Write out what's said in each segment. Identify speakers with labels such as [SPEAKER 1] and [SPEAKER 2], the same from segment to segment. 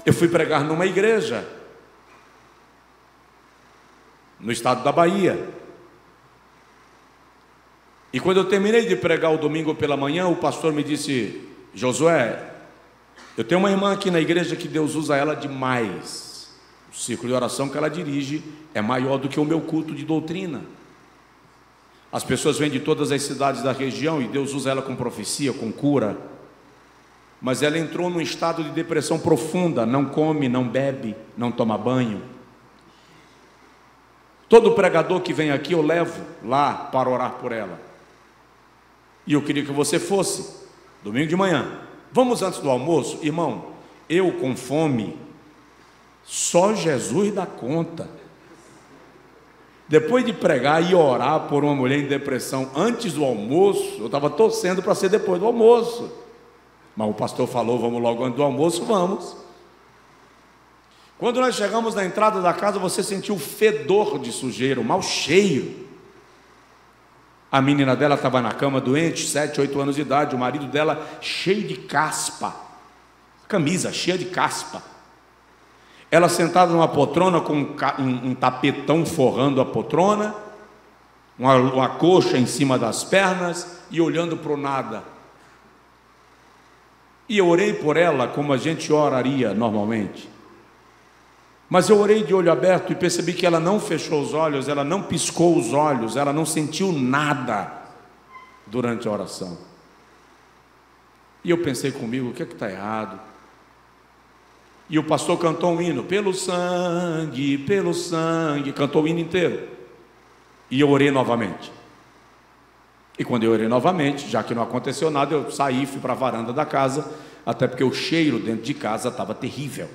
[SPEAKER 1] Eu fui pregar numa igreja no estado da Bahia. E quando eu terminei de pregar o domingo pela manhã, o pastor me disse: Josué, eu tenho uma irmã aqui na igreja que Deus usa ela demais. O círculo de oração que ela dirige é maior do que o meu culto de doutrina. As pessoas vêm de todas as cidades da região e Deus usa ela com profecia, com cura. Mas ela entrou num estado de depressão profunda, não come, não bebe, não toma banho. Todo pregador que vem aqui eu levo lá para orar por ela. E eu queria que você fosse, domingo de manhã. Vamos antes do almoço? Irmão, eu com fome, só Jesus dá conta. Depois de pregar e orar por uma mulher em depressão antes do almoço, eu estava torcendo para ser depois do almoço. Mas o pastor falou: vamos logo antes do almoço, vamos. Quando nós chegamos na entrada da casa, você sentiu o fedor de sujeira, o mau cheiro. A menina dela estava na cama doente, 7, 8 anos de idade. O marido dela cheio de caspa, camisa cheia de caspa. Ela sentada numa poltrona com um tapetão forrando a poltrona, uma coxa em cima das pernas e olhando para o nada. E eu orei por ela como a gente oraria normalmente. Mas eu orei de olho aberto e percebi que ela não fechou os olhos, ela não piscou os olhos, ela não sentiu nada durante a oração. E eu pensei comigo: o que é que está errado? E o pastor cantou um hino: pelo sangue, cantou o hino inteiro. E eu orei novamente. E quando eu orei novamente, já que não aconteceu nada, eu saí, fui para a varanda da casa, até porque o cheiro dentro de casa estava terrível.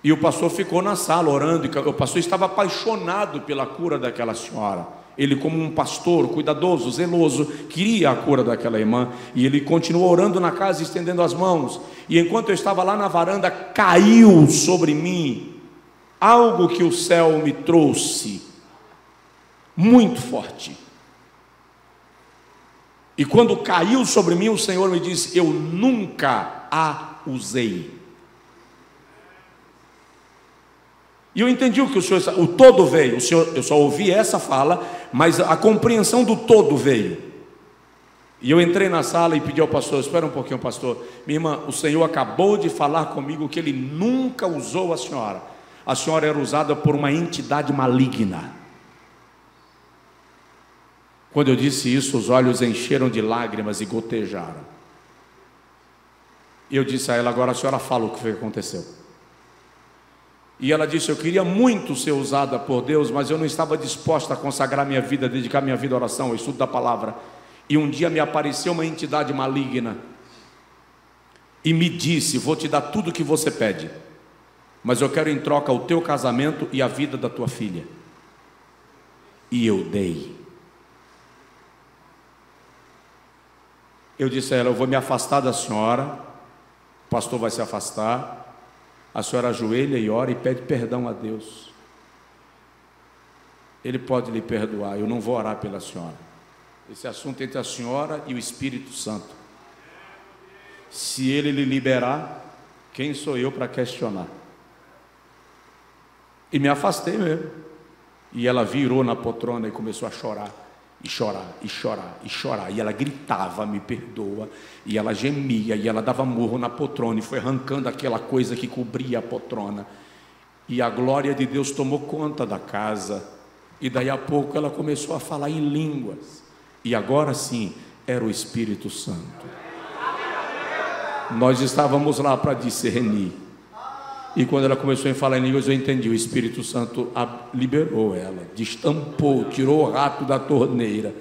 [SPEAKER 1] E o pastor ficou na sala orando, e o pastor estava apaixonado pela cura daquela senhora. Ele, como um pastor cuidadoso, zeloso, queria a cura daquela irmã, e ele continuou orando na casa, estendendo as mãos. E enquanto eu estava lá na varanda, caiu sobre mim algo que o céu me trouxe, muito forte. E quando caiu sobre mim, o Senhor me disse: eu nunca a usei. E eu entendi o que o Senhor, o todo veio. O Senhor, eu só ouvi essa fala, mas a compreensão do todo veio. E eu entrei na sala e pedi ao pastor: espera um pouquinho, pastor. Minha irmã, o Senhor acabou de falar comigo que Ele nunca usou a senhora. A senhora era usada por uma entidade maligna. Quando eu disse isso, os olhos encheram de lágrimas e gotejaram. E eu disse a ela: agora a senhora fala o que foi que aconteceu. E ela disse: eu queria muito ser usada por Deus, mas eu não estava disposta a consagrar minha vida, dedicar minha vida à oração, ao estudo da palavra. E um dia me apareceu uma entidade maligna e me disse: vou te dar tudo o que você pede, mas eu quero em troca o teu casamento e a vida da tua filha. E eu dei. Eu disse a ela: eu vou me afastar da senhora, o pastor vai se afastar, a senhora ajoelha e ora e pede perdão a Deus. Ele pode lhe perdoar, eu não vou orar pela senhora. Esse assunto é entre a senhora e o Espírito Santo. Se ele lhe liberar, quem sou eu para questionar? E me afastei mesmo. E ela virou na poltrona e começou a chorar. E chorar, e chorar, e chorar. E ela gritava: me perdoa. E ela gemia, e ela dava murro na poltrona, e foi arrancando aquela coisa que cobria a poltrona. E a glória de Deus tomou conta da casa. E daí a pouco ela começou a falar em línguas. E agora sim, era o Espírito Santo. Nós estávamos lá para discernir. E quando ela começou a falar em línguas, eu entendi: o Espírito Santo liberou ela, destampou, tirou o rato da torneira.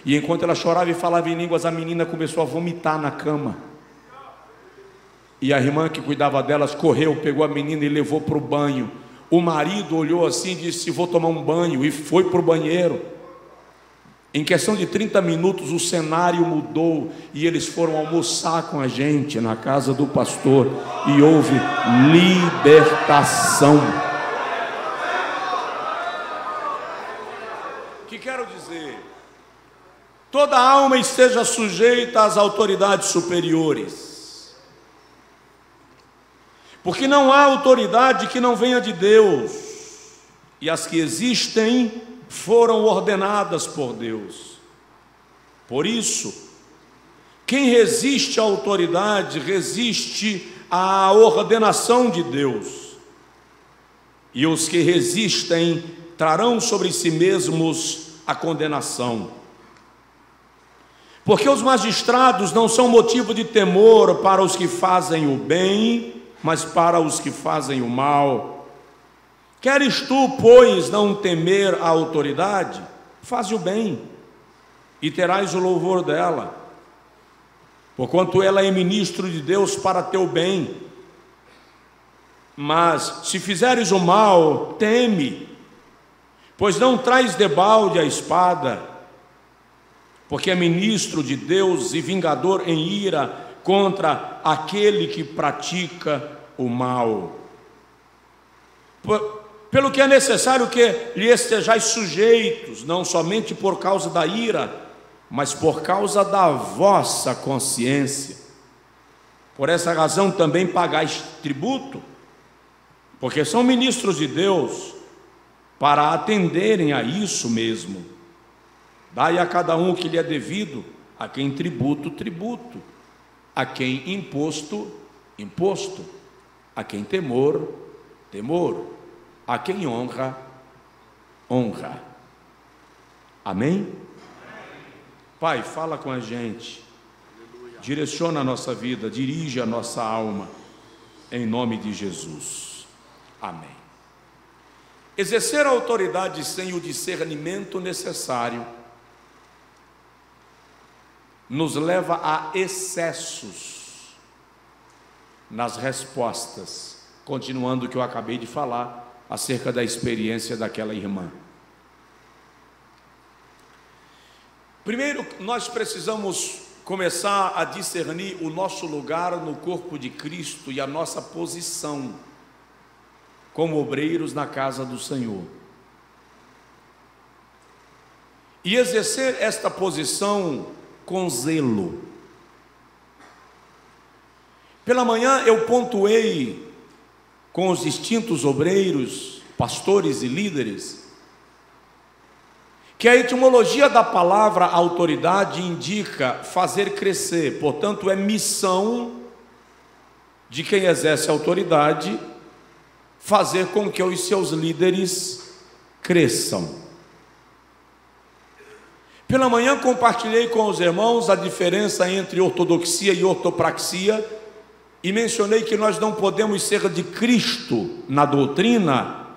[SPEAKER 1] E enquanto ela chorava e falava em línguas, a menina começou a vomitar na cama. E a irmã que cuidava delas correu, pegou a menina e levou para o banho. O marido olhou assim e disse: vou tomar um banho, e foi para o banheiro. Em questão de 30 minutos o cenário mudou e eles foram almoçar com a gente na casa do pastor e houve libertação. Que quero dizer? Toda alma esteja sujeita às autoridades superiores. Porque não há autoridade que não venha de Deus. E as que existem foram ordenadas por Deus. Por isso, quem resiste à autoridade, resiste à ordenação de Deus. E os que resistem trarão sobre si mesmos a condenação. Porque os magistrados não são motivo de temor para os que fazem o bem, mas para os que fazem o mal. Queres tu, pois, não temer a autoridade? Faze o bem, e terás o louvor dela, porquanto ela é ministro de Deus para teu bem. Mas, se fizeres o mal, teme, pois não traz debalde a espada, porque é ministro de Deus e vingador em ira contra aquele que pratica o mal. Pelo que é necessário que lhe estejais sujeitos, não somente por causa da ira, mas por causa da vossa consciência. Por essa razão também pagais tributo, porque são ministros de Deus, para atenderem a isso mesmo. Dai a cada um o que lhe é devido, a quem tributo, tributo, a quem imposto, imposto, a quem temor, temor, a quem honra, honra. Amém? Pai, fala com a gente, direciona a nossa vida, dirige a nossa alma, em nome de Jesus. Amém. Exercer a autoridade sem o discernimento necessário nos leva a excessos nas respostas, continuando o que eu acabei de falar acerca da experiência daquela irmã. Primeiro, nós precisamos começar a discernir o nosso lugar no corpo de Cristo e a nossa posição como obreiros na casa do Senhor. E exercer esta posição com zelo. Pela manhã eu pontuei com os distintos obreiros, pastores e líderes, que a etimologia da palavra autoridade indica fazer crescer, portanto é missão de quem exerce autoridade fazer com que os seus líderes cresçam. Pela manhã compartilhei com os irmãos a diferença entre ortodoxia e ortopraxia e mencionei que nós não podemos ser de Cristo na doutrina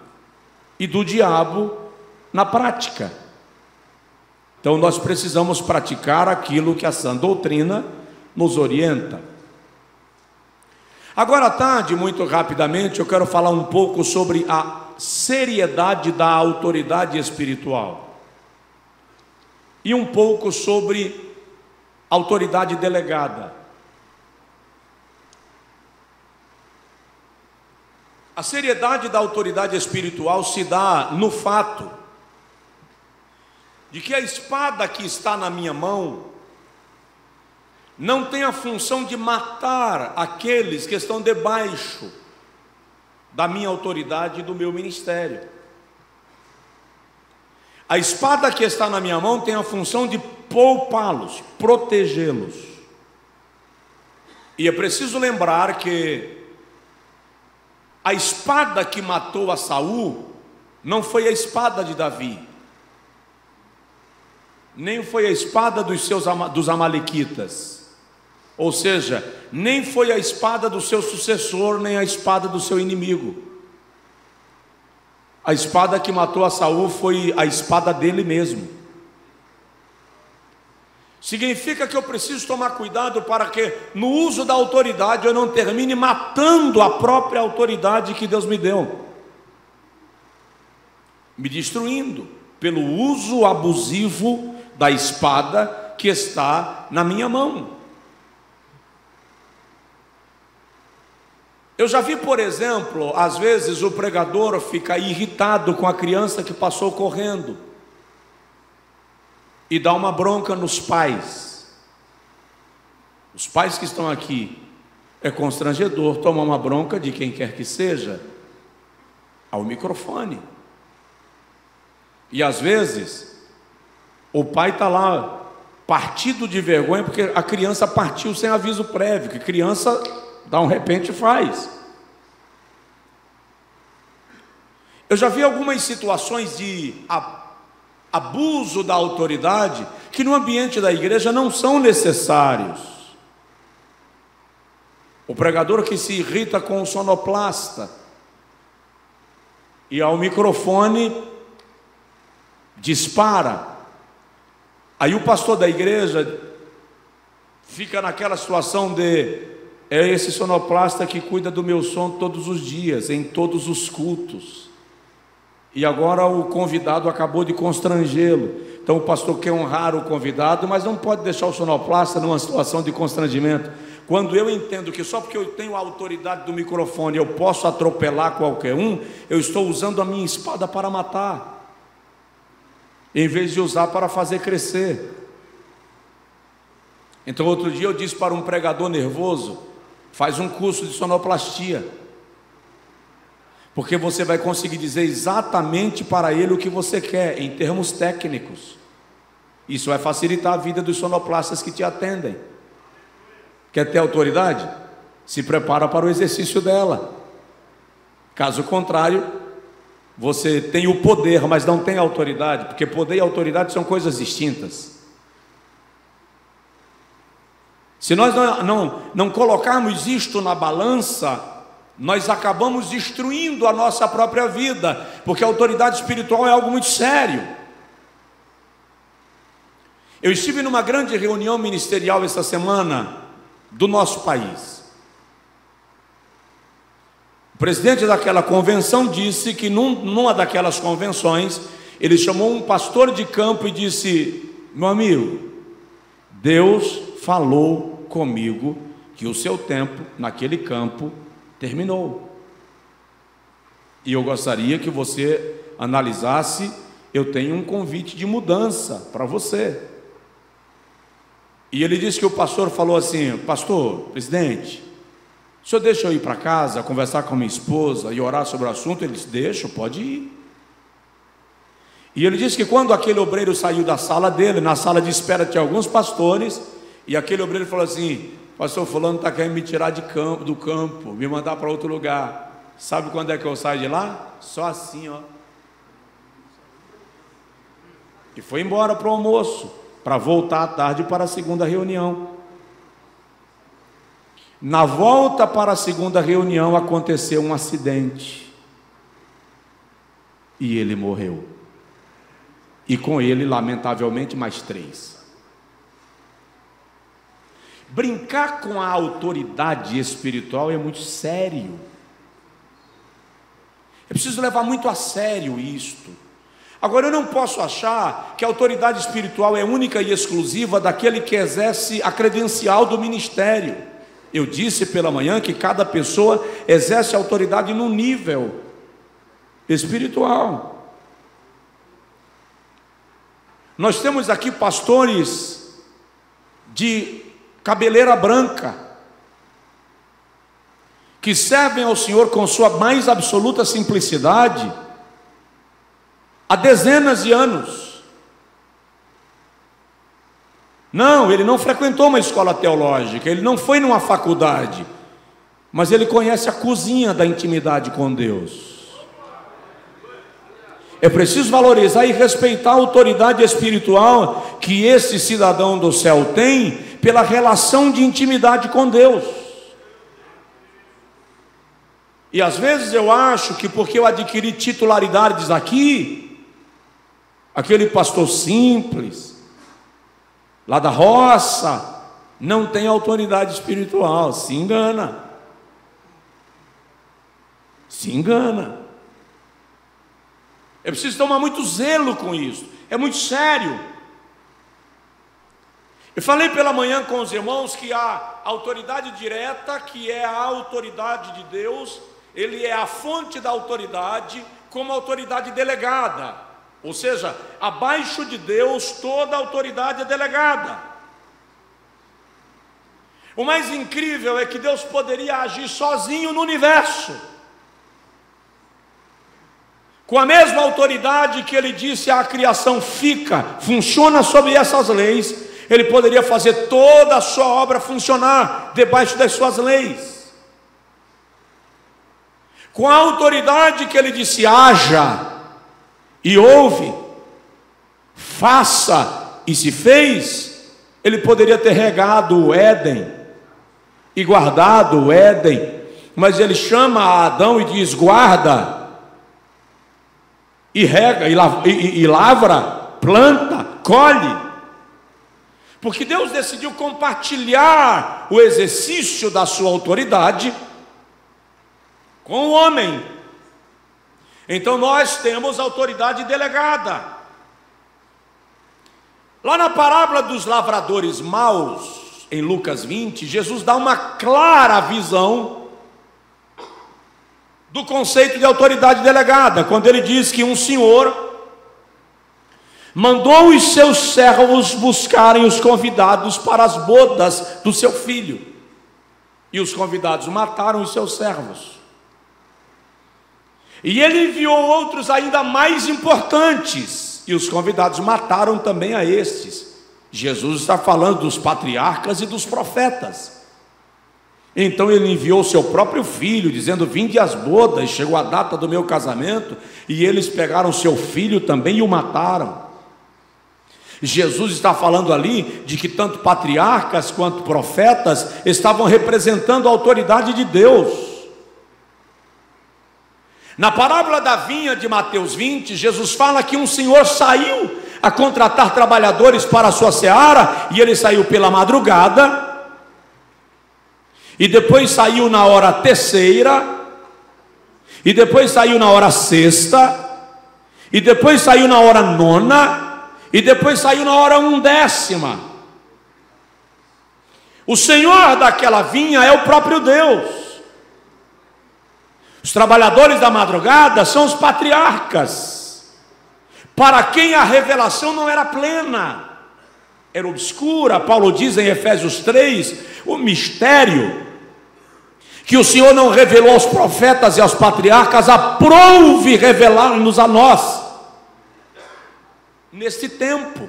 [SPEAKER 1] e do diabo na prática. Então nós precisamos praticar aquilo que a sã doutrina nos orienta. Agora à tarde, muito rapidamente, eu quero falar um pouco sobre a seriedade da autoridade espiritual e um pouco sobre autoridade delegada. A seriedade da autoridade espiritual se dá no fato de que a espada que está na minha mão não tem a função de matar aqueles que estão debaixo da minha autoridade e do meu ministério. A espada que está na minha mão tem a função de poupá-los, protegê-los. E é preciso lembrar que a espada que matou a Saul não foi a espada de Davi, nem foi a espada dos amalequitas, ou seja, nem foi a espada do seu sucessor, nem a espada do seu inimigo. A espada que matou a Saul foi a espada dele mesmo. Significa que eu preciso tomar cuidado para que no uso da autoridade eu não termine matando a própria autoridade que Deus me deu, me destruindo pelo uso abusivo da espada que está na minha mão. Eu já vi, por exemplo, às vezes o pregador fica irritado com a criança que passou correndo. e dá uma bronca nos pais. Os pais que estão aqui, é constrangedor tomar uma bronca de quem quer que seja ao microfone. E às vezes o pai está lá partido de vergonha porque a criança partiu sem aviso prévio, que criança dá um repente e faz. Eu já vi algumas situações de abuso da autoridade que no ambiente da igreja não são necessários. O pregador que se irrita com o sonoplasta e ao microfone dispara. Aí o pastor da igreja fica naquela situação de: é esse sonoplasta que cuida do meu som todos os dias, em todos os cultos. E agora o convidado acabou de constrangê-lo. Então o pastor quer honrar o convidado, mas não pode deixar o sonoplasta numa situação de constrangimento. Quando eu entendo que só porque eu tenho a autoridade do microfone eu posso atropelar qualquer um, eu estou usando a minha espada para matar, em vez de usar para fazer crescer. Então outro dia eu disse para um pregador nervoso: faz um curso de sonoplastia, porque você vai conseguir dizer exatamente para ele o que você quer, em termos técnicos. Isso vai facilitar a vida dos sonoplastas que te atendem. Quer ter autoridade? Se prepara para o exercício dela. Caso contrário, você tem o poder, mas não tem autoridade, porque poder e autoridade são coisas distintas. Se nós não colocarmos isto na balança, nós acabamos destruindo a nossa própria vida, porque a autoridade espiritual é algo muito sério. Eu estive numa grande reunião ministerial essa semana do nosso país. O presidente daquela convenção disse que numa daquelas convenções, ele chamou um pastor de campo e disse: meu amigo, Deus falou comigo que o seu tempo naquele campo terminou, e eu gostaria que você analisasse. Eu tenho um convite de mudança para você. E ele disse que o pastor falou assim: pastor, presidente, o senhor deixa eu ir para casa, conversar com a minha esposa e orar sobre o assunto? Ele disse: deixa, pode ir. E ele disse que quando aquele obreiro saiu da sala dele, na sala de espera tinha alguns pastores, e aquele obreiro falou assim: pastor fulano está querendo me tirar do campo, me mandar para outro lugar. Sabe quando é que eu saio de lá? Só assim, ó. E foi embora para o almoço, para voltar à tarde para a segunda reunião. Na volta para a segunda reunião aconteceu um acidente, e ele morreu, e com ele, lamentavelmente, mais 3. Brincar com a autoridade espiritual é muito sério. É preciso levar muito a sério isto. Agora, eu não posso achar que a autoridade espiritual é única e exclusiva daquele que exerce a credencial do ministério. Eu disse pela manhã que cada pessoa exerce autoridade no nível espiritual. Nós temos aqui pastores de cabeleira branca, que servem ao Senhor com sua mais absoluta simplicidade há dezenas de anos. Não, ele não frequentou uma escola teológica, ele não foi numa faculdade, mas ele conhece a cozinha da intimidade com Deus. É preciso valorizar e respeitar a autoridade espiritual que esse cidadão do céu tem pela relação de intimidade com Deus. E às vezes eu acho que porque eu adquiri titularidades aqui, aquele pastor simples, lá da roça, não tem autoridade espiritual. Se engana. Se engana. É preciso tomar muito zelo com isso. É muito sério. Eu falei pela manhã com os irmãos que a autoridade direta, que é a autoridade de Deus, ele é a fonte da autoridade, como autoridade delegada. Ou seja, abaixo de Deus toda autoridade é delegada. O mais incrível é que Deus poderia agir sozinho no universo. Com a mesma autoridade que Ele disse à criação, funciona sob essas leis, Ele poderia fazer toda a sua obra funcionar debaixo das suas leis. Com a autoridade que Ele disse, haja, e houve, faça, e se fez, Ele poderia ter regado o Éden, e guardado o Éden, mas Ele chama a Adão e diz, guarda, e rega, e lavra, planta, colhe, porque Deus decidiu compartilhar o exercício da sua autoridade com o homem. Então nós temos autoridade delegada. Lá na parábola dos lavradores maus, em Lucas 20, Jesus dá uma clara visão do conceito de autoridade delegada, quando ele diz que um senhor mandou os seus servos buscarem os convidados para as bodas do seu filho, e os convidados mataram os seus servos. E ele enviou outros ainda mais importantes, e os convidados mataram também a estes. Jesus está falando dos patriarcas e dos profetas. Então ele enviou seu próprio filho, dizendo, vinde às bodas, chegou a data do meu casamento, e eles pegaram seu filho também e o mataram. Jesus está falando ali de que tanto patriarcas quanto profetas estavam representando a autoridade de Deus. Na parábola da vinha de Mateus 20, Jesus fala que um senhor saiu a contratar trabalhadores para a sua seara, e ele saiu pela madrugada, e depois saiu na hora terceira, e depois saiu na hora sexta, e depois saiu na hora nona, e depois saiu na hora 1/10. O senhor daquela vinha é o próprio Deus. Os trabalhadores da madrugada são os patriarcas, para quem a revelação não era plena, era obscura. Paulo diz em Efésios 3, o mistério que o Senhor não revelou aos profetas e aos patriarcas, aprouve revelar-nos a nós, neste tempo.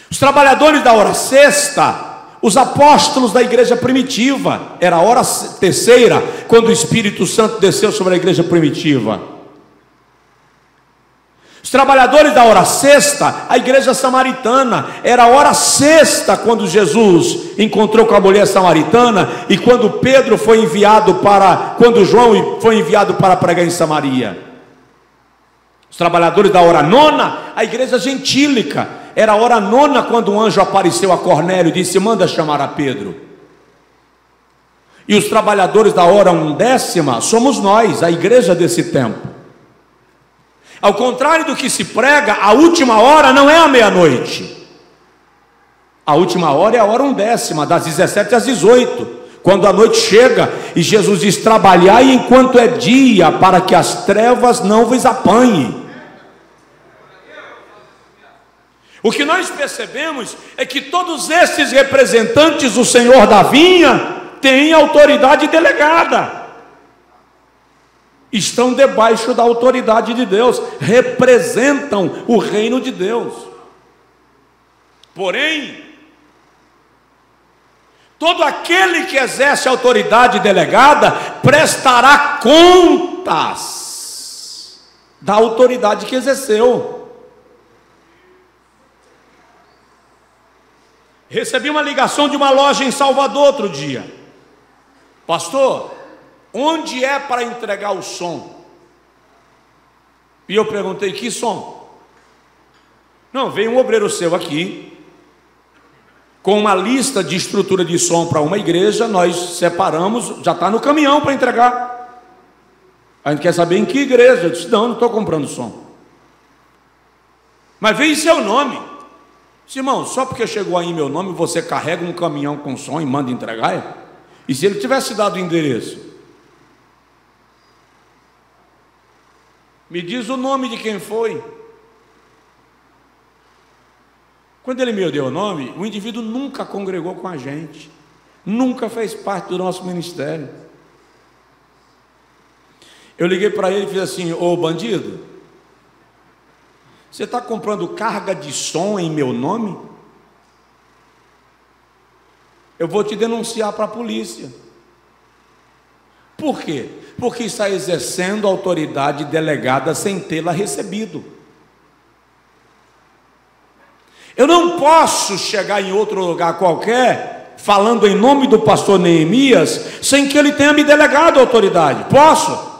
[SPEAKER 1] Os trabalhadores da hora sexta, os apóstolos da igreja primitiva, era a hora terceira, quando o Espírito Santo desceu sobre a igreja primitiva. Os trabalhadores da hora sexta, a igreja samaritana, era a hora sexta, quando Jesus encontrou com a mulher samaritana, e quando João foi enviado para pregar em Samaria. Os trabalhadores da hora nona, a igreja gentílica, era a hora nona, quando um anjo apareceu a Cornélio e disse, manda chamar a Pedro. E os trabalhadores da hora 1/10 somos nós, a igreja desse tempo. Ao contrário do que se prega, a última hora não é a meia-noite. A última hora é a hora 1/10, das 17 às 18, quando a noite chega, e Jesus diz, trabalhai enquanto é dia, para que as trevas não vos apanhem. O que nós percebemos é que todos esses representantes do Senhor da vinha têm autoridade delegada, estão debaixo da autoridade de Deus, representam o reino de Deus. Porém, todo aquele que exerce autoridade delegada prestará contas da autoridade que exerceu. Recebi uma ligação de uma loja em Salvador outro dia. Pastor, onde é para entregar o som? E eu perguntei, que som? Não, veio um obreiro seu aqui, com uma lista de estrutura de som para uma igreja, nós separamos, já está no caminhão para entregar. A gente quer saber em que igreja. Eu disse, não estou comprando som. Mas veio seu nome. Irmão, só porque chegou aí meu nome, você carrega um caminhão com som e manda entregar? E se ele tivesse dado o endereço? Me diz o nome de quem foi. Quando ele me deu o nome, o indivíduo nunca congregou com a gente, nunca fez parte do nosso ministério. Eu liguei para ele e fiz assim: ô bandido, você está comprando carga de som em meu nome? Eu vou te denunciar para a polícia. Por quê? Porque está exercendo autoridade delegada sem tê-la recebido. Eu não posso chegar em outro lugar qualquer, falando em nome do pastor Neemias, sem que ele tenha me delegado autoridade. Posso?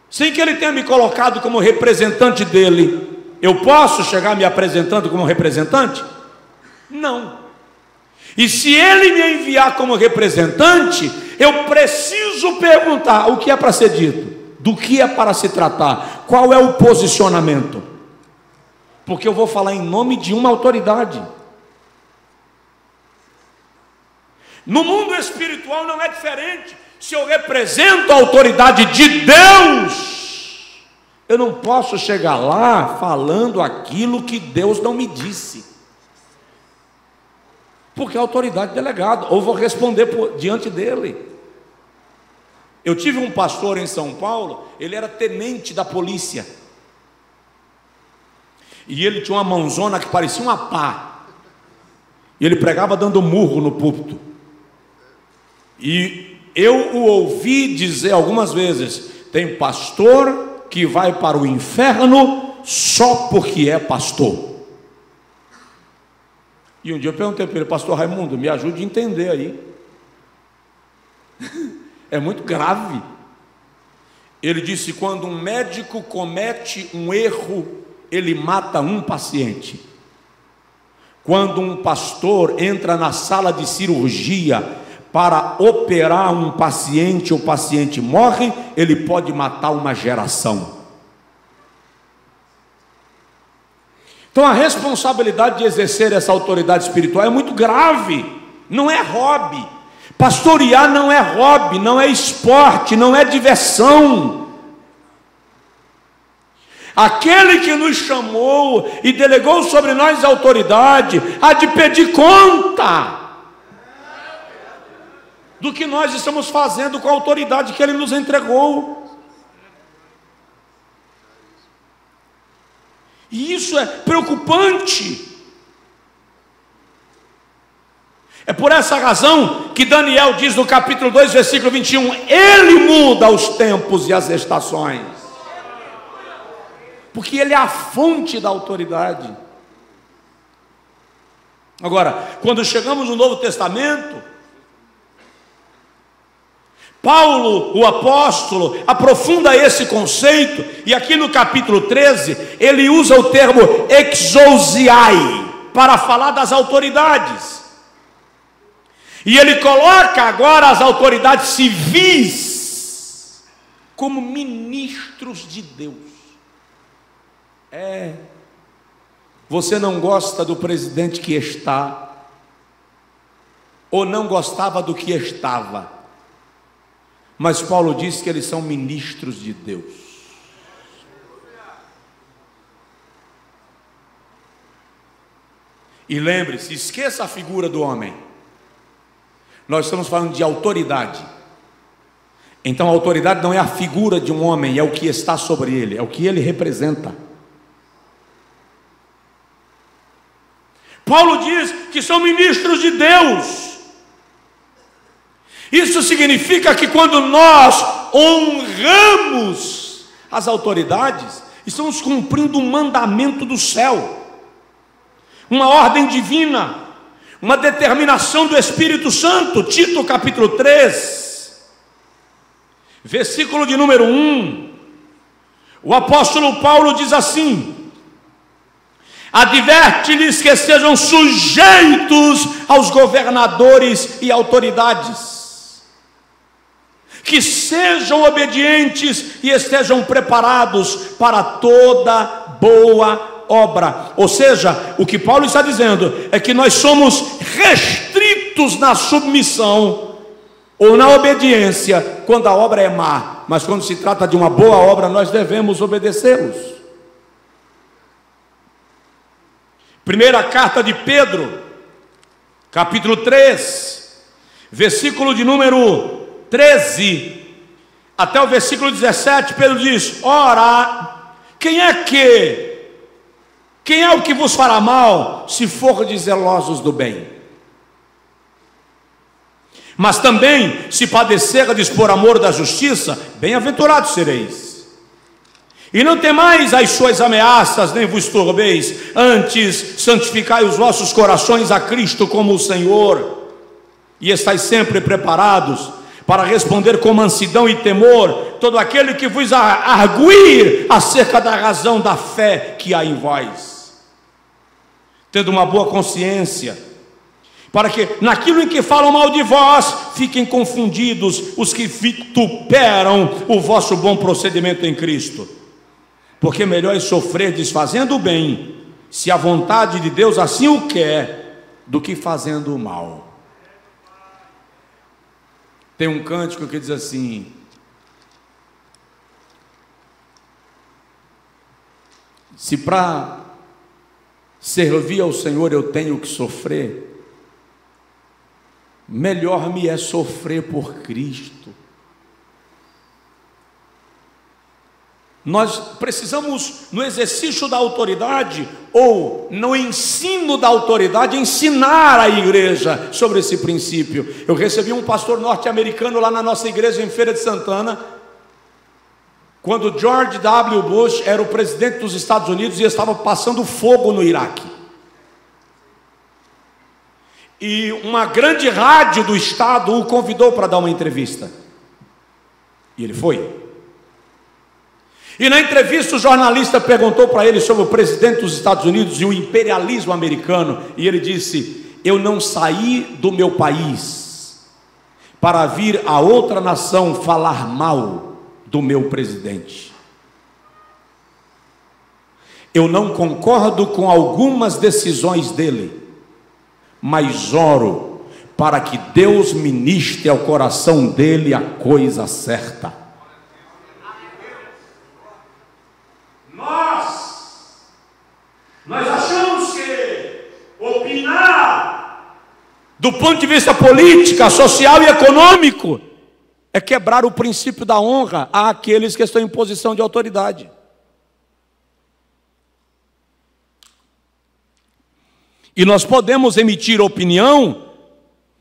[SPEAKER 1] Sem que ele tenha me colocado como representante dele. Eu posso chegar me apresentando como representante? Não. E se ele me enviar como representante, eu preciso perguntar o que é para ser dito, do que é para se tratar, qual é o posicionamento, porque eu vou falar em nome de uma autoridade. No mundo espiritual não é diferente. Se eu represento a autoridade de Deus, eu não posso chegar lá falando aquilo que Deus não me disse, porque é autoridade delegada, ou vou responder diante dele. Eu tive um pastor em São Paulo, ele era tenente da polícia, e ele tinha uma mãozona que parecia uma pá, e ele pregava dando murro no púlpito, e eu o ouvi dizer algumas vezes: tem pastor que vai para o inferno só porque é pastor. E um dia eu perguntei para ele: pastor Raimundo, me ajude a entender aí. É muito grave. Ele disse: quando um médico comete um erro, ele mata um paciente. Quando um pastor entra na sala de cirurgia para operar um paciente, o paciente morre, ele pode matar uma geração. Então a responsabilidade de exercer essa autoridade espiritual é muito grave, não é hobby. Pastorear não é hobby, não é esporte, não é diversão. Aquele que nos chamou e delegou sobre nós a autoridade, há de pedir conta do que nós estamos fazendo com a autoridade que ele nos entregou. E isso é preocupante. É por essa razão que Daniel diz no capítulo 2, versículo 21, ele muda os tempos e as estações, porque ele é a fonte da autoridade. Agora, quando chegamos no Novo Testamento, Paulo, o apóstolo, aprofunda esse conceito, e aqui no capítulo 13, ele usa o termo exousiai, para falar das autoridades, e ele coloca agora as autoridades civis como ministros de Deus. Você não gosta do presidente que está, ou não gostava do que estava, mas Paulo diz que eles são ministros de Deus. E lembre-se, esqueça a figura do homem. Nós estamos falando de autoridade. Então a autoridade não é a figura de um homem, é o que está sobre ele, é o que ele representa. Paulo diz que são ministros de Deus. Isso significa que quando nós honramos as autoridades, estamos cumprindo um mandamento do céu, uma ordem divina, uma determinação do Espírito Santo. Tito capítulo 3, versículo de número 1, o apóstolo Paulo diz assim: adverte-lhes que estejam sujeitos aos governadores e autoridades, que sejam obedientes e estejam preparados para toda boa obra. Ou seja, o que Paulo está dizendo é que nós somos restritos na submissão ou na obediência quando a obra é má. mas quando se trata de uma boa obra, nós devemos obedecê-los. Primeira carta de Pedro, capítulo 3, versículo de número 13 até o versículo 17, Pedro diz: ora, quem é o que vos fará mal, se fordes zelosos do bem? Mas também, se padecerdes por amor da justiça, bem-aventurados sereis. E não temais as suas ameaças, nem vos turbeis, antes santificai os vossos corações a Cristo como o Senhor, e estáis sempre preparados para responder com mansidão e temor todo aquele que vos arguir acerca da razão da fé que há em vós, tendo uma boa consciência, para que naquilo em que falam mal de vós, fiquem confundidos os que vituperam o vosso bom procedimento em Cristo. Porque melhor é sofrer desfazendo o bem, se a vontade de Deus assim o quer, do que fazendo o mal. Tem um cântico que diz assim: se para servir ao Senhor eu tenho que sofrer, melhor me é sofrer por Cristo. Nós precisamos, no exercício da autoridade, ou no ensino da autoridade, ensinar a igreja sobre esse princípio. Eu recebi um pastor norte-americano lá na nossa igreja em Feira de Santana, quando George W. Bush era o presidente dos Estados Unidos e estava passando fogo no Iraque. E uma grande rádio do estado o convidou para dar uma entrevista. E ele foi. E na entrevista o jornalista perguntou para ele sobre o presidente dos Estados Unidos e o imperialismo americano. E ele disse: eu não saí do meu país para vir a outra nação falar mal do meu presidente. Eu não concordo com algumas decisões dele, mas oro para que Deus ministre ao coração dele a coisa certa. Nós achamos que opinar do ponto de vista político, social e econômico é quebrar o princípio da honra àqueles que estão em posição de autoridade. E nós podemos emitir opinião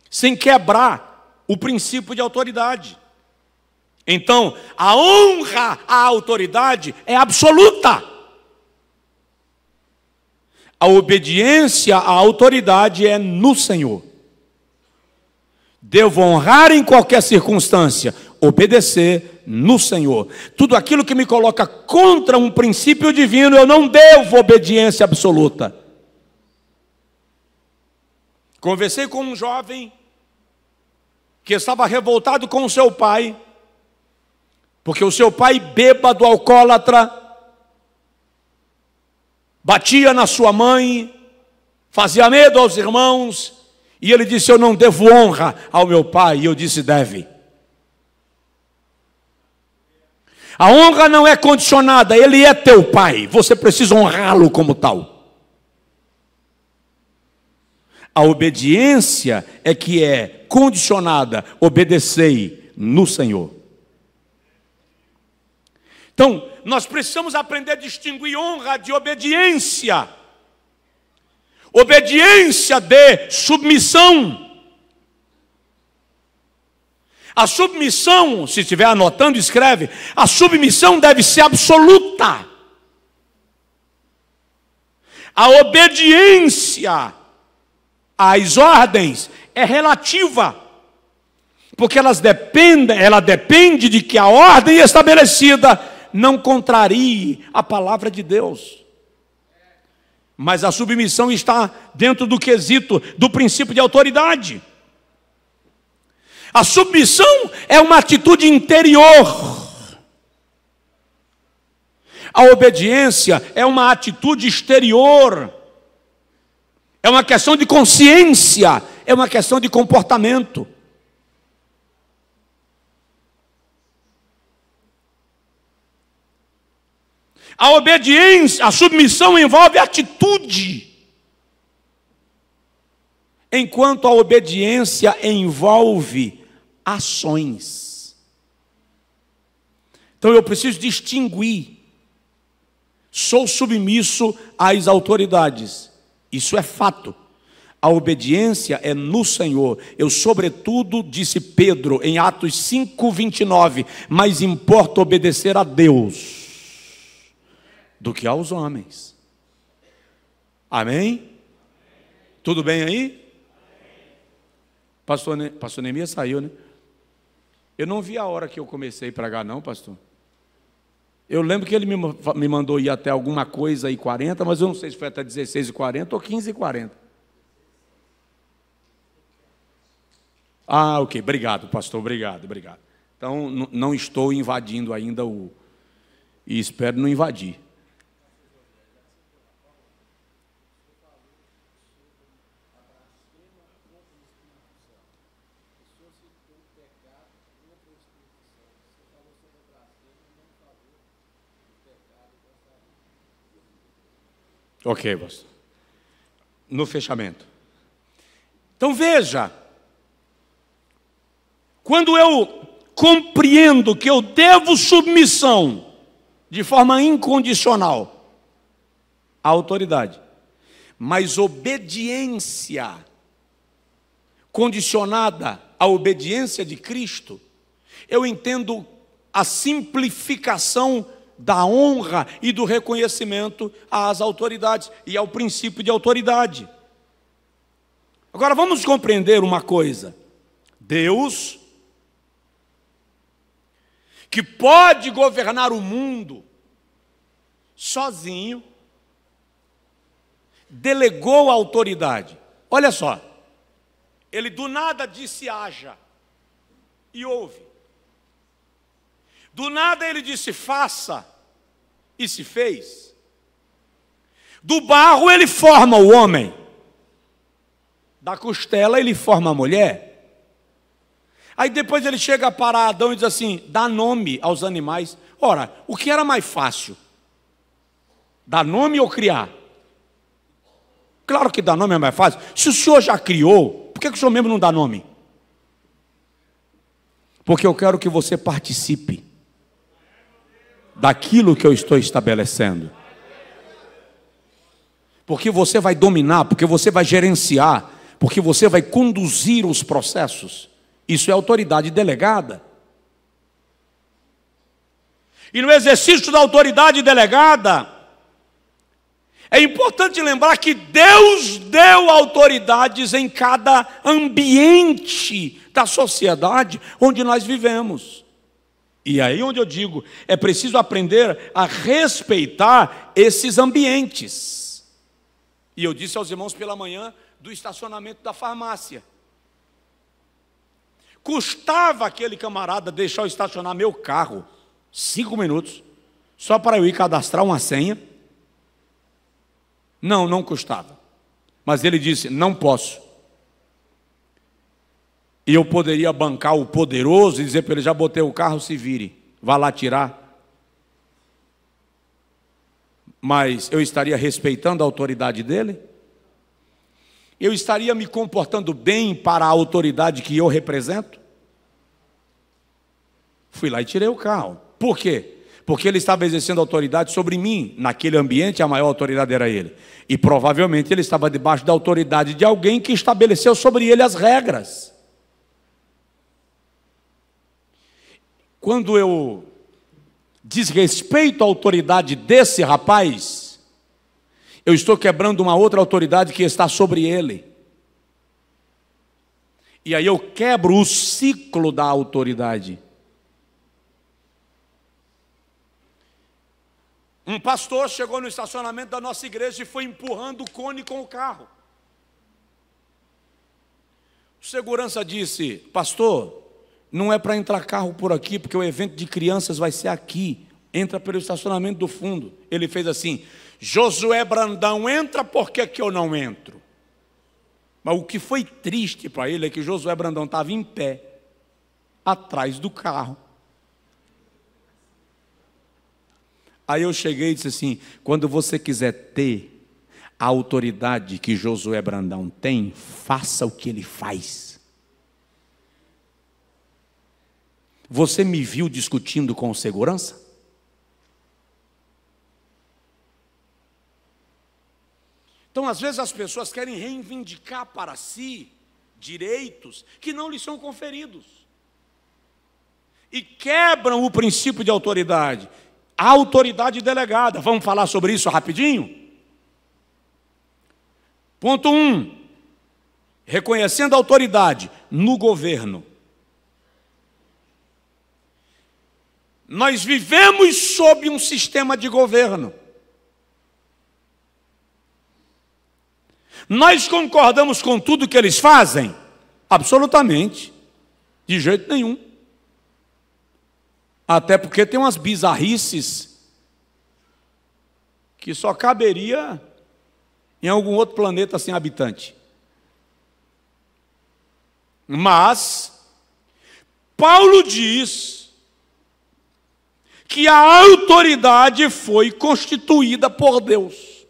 [SPEAKER 1] sem quebrar o princípio de autoridade. Então, a honra à autoridade é absoluta. A obediência à autoridade é no Senhor. Devo honrar em qualquer circunstância, obedecer no Senhor. Tudo aquilo que me coloca contra um princípio divino, eu não devo obediência absoluta. Conversei com um jovem que estava revoltado com o seu pai, porque o seu pai, bêbado, alcoólatra, batia na sua mãe, fazia medo aos irmãos, e ele disse: eu não devo honra ao meu pai. E eu disse: deve. A honra não é condicionada, ele é teu pai, você precisa honrá-lo como tal. A obediência é que é condicionada: obedecei no Senhor. Então, nós precisamos aprender a distinguir honra de obediência. Obediência de submissão. A submissão, se estiver anotando, escreve. A submissão deve ser absoluta. A obediência às ordens é relativa, porque ela depende de que a ordem estabelecida não contrarie a palavra de Deus. Mas a submissão está dentro do quesito do princípio de autoridade. A submissão é uma atitude interior. A obediência é uma atitude exterior. É uma questão de consciência, é uma questão de comportamento. A obediência, a submissão envolve atitude, enquanto a obediência envolve ações. Então eu preciso distinguir. Sou submisso às autoridades. Isso é fato. A obediência é no Senhor. Eu, sobretudo, disse Pedro em Atos 5:29, mais importa obedecer a Deus do que aos homens. Amém? Tudo bem aí? Pastor Neemias saiu, né? Eu não vi a hora que eu comecei a pregar, não, pastor. Eu lembro que ele me mandou ir até alguma coisa e 40, mas eu não sei se foi até 16:40 ou 15:40. Ah, ok, obrigado, pastor, obrigado. Então, não estou invadindo ainda e espero não invadir. Ok, pastor. No fechamento. Então veja, quando eu compreendo que eu devo submissão de forma incondicional à autoridade, mas obediência condicionada à obediência de Cristo, eu entendo a simplificação da honra e do reconhecimento às autoridades e ao princípio de autoridade. Agora vamos compreender uma coisa: Deus, que pode governar o mundo sozinho, delegou a autoridade. Olha só, ele do nada disse haja, e houve. Do nada ele disse faça, e se fez. Do barro ele forma o homem, da costela ele forma a mulher. Aí depois ele chega para Adão e diz assim: dá nome aos animais. Ora, o que era mais fácil? Dar nome ou criar? Claro que dar nome é mais fácil. Se o senhor já criou, por que o senhor mesmo não dá nome? Porque eu quero que você participe daquilo que eu estou estabelecendo. Porque você vai dominar, porque você vai gerenciar, porque você vai conduzir os processos. Isso é autoridade delegada. E no exercício da autoridade delegada, é importante lembrar que Deus deu autoridades em cada ambiente da sociedade onde nós vivemos. E aí onde eu digo, é preciso aprender a respeitar esses ambientes. E eu disse aos irmãos pela manhã do estacionamento da farmácia. Custava aquele camarada deixar eu estacionar meu carro 5 minutos, só para eu ir cadastrar uma senha? Não, não custava. Mas ele disse, não posso. E eu poderia bancar o poderoso e dizer para ele, já botei o carro, se vire, vá lá tirar. Mas eu estaria respeitando a autoridade dele? Eu estaria me comportando bem para a autoridade que eu represento? Fui lá e tirei o carro. Por quê? Porque ele estava exercendo autoridade sobre mim. Naquele ambiente, a maior autoridade era ele. E provavelmente ele estava debaixo da autoridade de alguém que estabeleceu sobre ele as regras. Quando eu desrespeito a autoridade desse rapaz, eu estou quebrando uma outra autoridade que está sobre ele. E aí eu quebro o ciclo da autoridade. Um pastor chegou no estacionamento da nossa igreja e foi empurrando o cone com o carro. O segurança disse, pastor, não é para entrar carro por aqui, porque o evento de crianças vai ser aqui. Entra pelo estacionamento do fundo. Ele fez assim, Josué Brandão, entra, por que eu não entro? Mas o que foi triste para ele é que Josué Brandão estava em pé, atrás do carro. Aí eu cheguei e disse assim: quando você quiser ter a autoridade que Josué Brandão tem, faça o que ele faz. Você me viu discutindo com segurança? Então, às vezes, as pessoas querem reivindicar para si direitos que não lhes são conferidos. E quebram o princípio de autoridade. A autoridade delegada. Vamos falar sobre isso rapidinho? Ponto 1. Reconhecendo a autoridade no governo. Nós vivemos sob um sistema de governo. Nós concordamos com tudo que eles fazem? Absolutamente. De jeito nenhum. Até porque tem umas bizarrices que só caberia em algum outro planeta sem habitante. Mas Paulo diz que a autoridade foi constituída por Deus.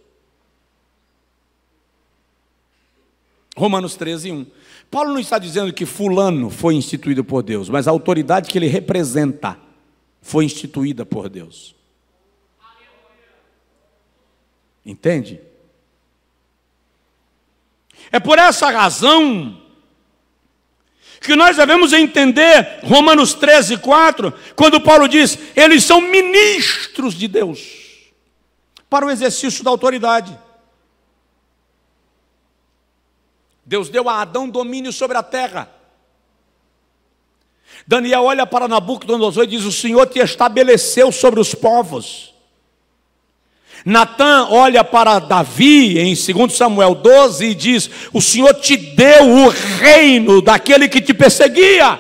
[SPEAKER 1] Romanos 13:1. Paulo não está dizendo que fulano foi instituído por Deus, mas a autoridade que ele representa foi instituída por Deus. Entende? É por essa razão que nós devemos entender Romanos 13:4, quando Paulo diz: eles são ministros de Deus para o exercício da autoridade. Deus deu a Adão domínio sobre a terra. Daniel olha para Nabucodonosor e diz: o Senhor te estabeleceu sobre os povos. Natã olha para Davi em 2 Samuel 12 e diz: o Senhor te deu o reino daquele que te perseguia,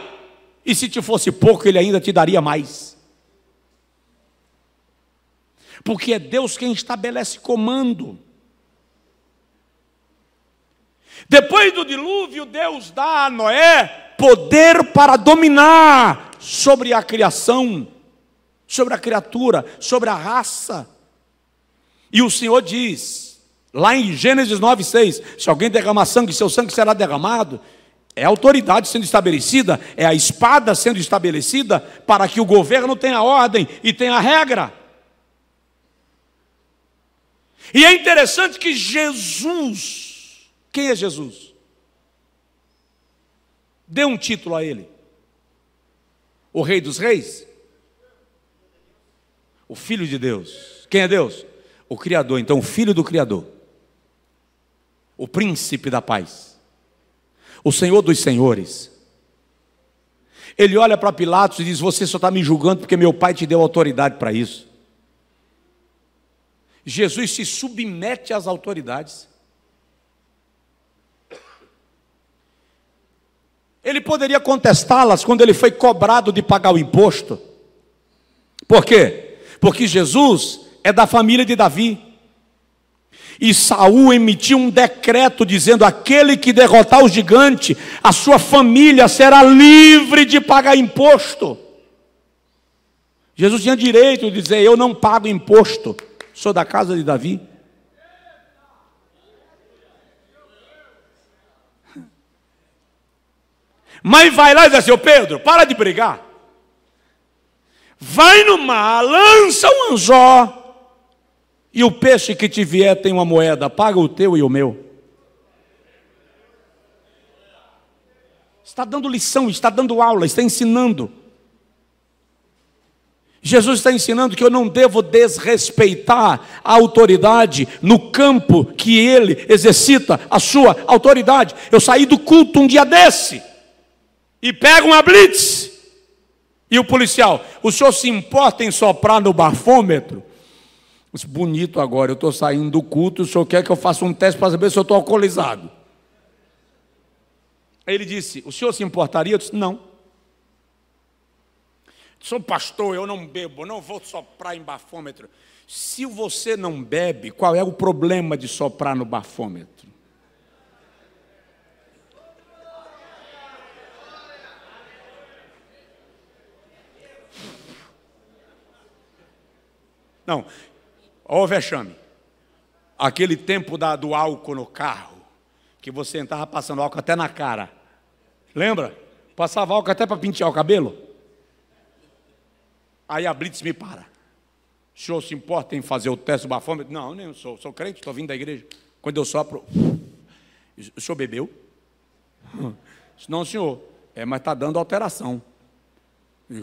[SPEAKER 1] e se te fosse pouco, ele ainda te daria mais. Porque é Deus quem estabelece comando. Depois do dilúvio, Deus dá a Noé poder para dominar sobre a criação, sobre a criatura, sobre a raça. E o Senhor diz, lá em Gênesis 9:6, se alguém derramar sangue, seu sangue será derramado. É a autoridade sendo estabelecida, é a espada sendo estabelecida para que o governo tenha ordem e tenha regra. E é interessante que Jesus, quem é Jesus? Dê um título a ele. O Rei dos Reis? O Filho de Deus. Quem é Deus? O Criador. Então, o Filho do Criador. O Príncipe da Paz. O Senhor dos Senhores. Ele olha para Pilatos e diz: você só está me julgando porque meu pai te deu autoridade para isso. Jesus se submete às autoridades. Ele poderia contestá-las quando ele foi cobrado de pagar o imposto. Por quê? Porque Jesus é da família de Davi. E Saul emitiu um decreto dizendo: aquele que derrotar o gigante, a sua família será livre de pagar imposto. Jesus tinha direito de dizer: eu não pago imposto, sou da casa de Davi. Mas vai lá e diz assim: ô Pedro, para de brigar. Vai no mar, lança um anzol, e o peixe que te vier tem uma moeda, paga o teu e o meu. Está dando lição, está dando aula, está ensinando. Jesus está ensinando que eu não devo desrespeitar a autoridade no campo que ele exercita a sua autoridade. Eu saí do culto um dia desse e pego uma blitz. E o policial: o senhor se importa em soprar no bafômetro? Isso bonito agora, eu estou saindo do culto, o senhor quer que eu faça um teste para saber se eu estou alcoolizado. Aí ele disse: o senhor se importaria? Eu disse: não. Sou pastor, eu não bebo, não vou soprar em bafômetro. Se você não bebe, qual é o problema de soprar no bafômetro? Não, ó o vexame. Aquele tempo do álcool no carro, que você estava passando álcool até na cara. Lembra? Passava álcool até para pentear o cabelo. Aí a Blitz me para. O senhor se importa em fazer o teste do bafômetro? Não, nem sou crente, estou vindo da igreja. Quando eu sopro, o senhor bebeu? Não, senhor, mas está dando alteração.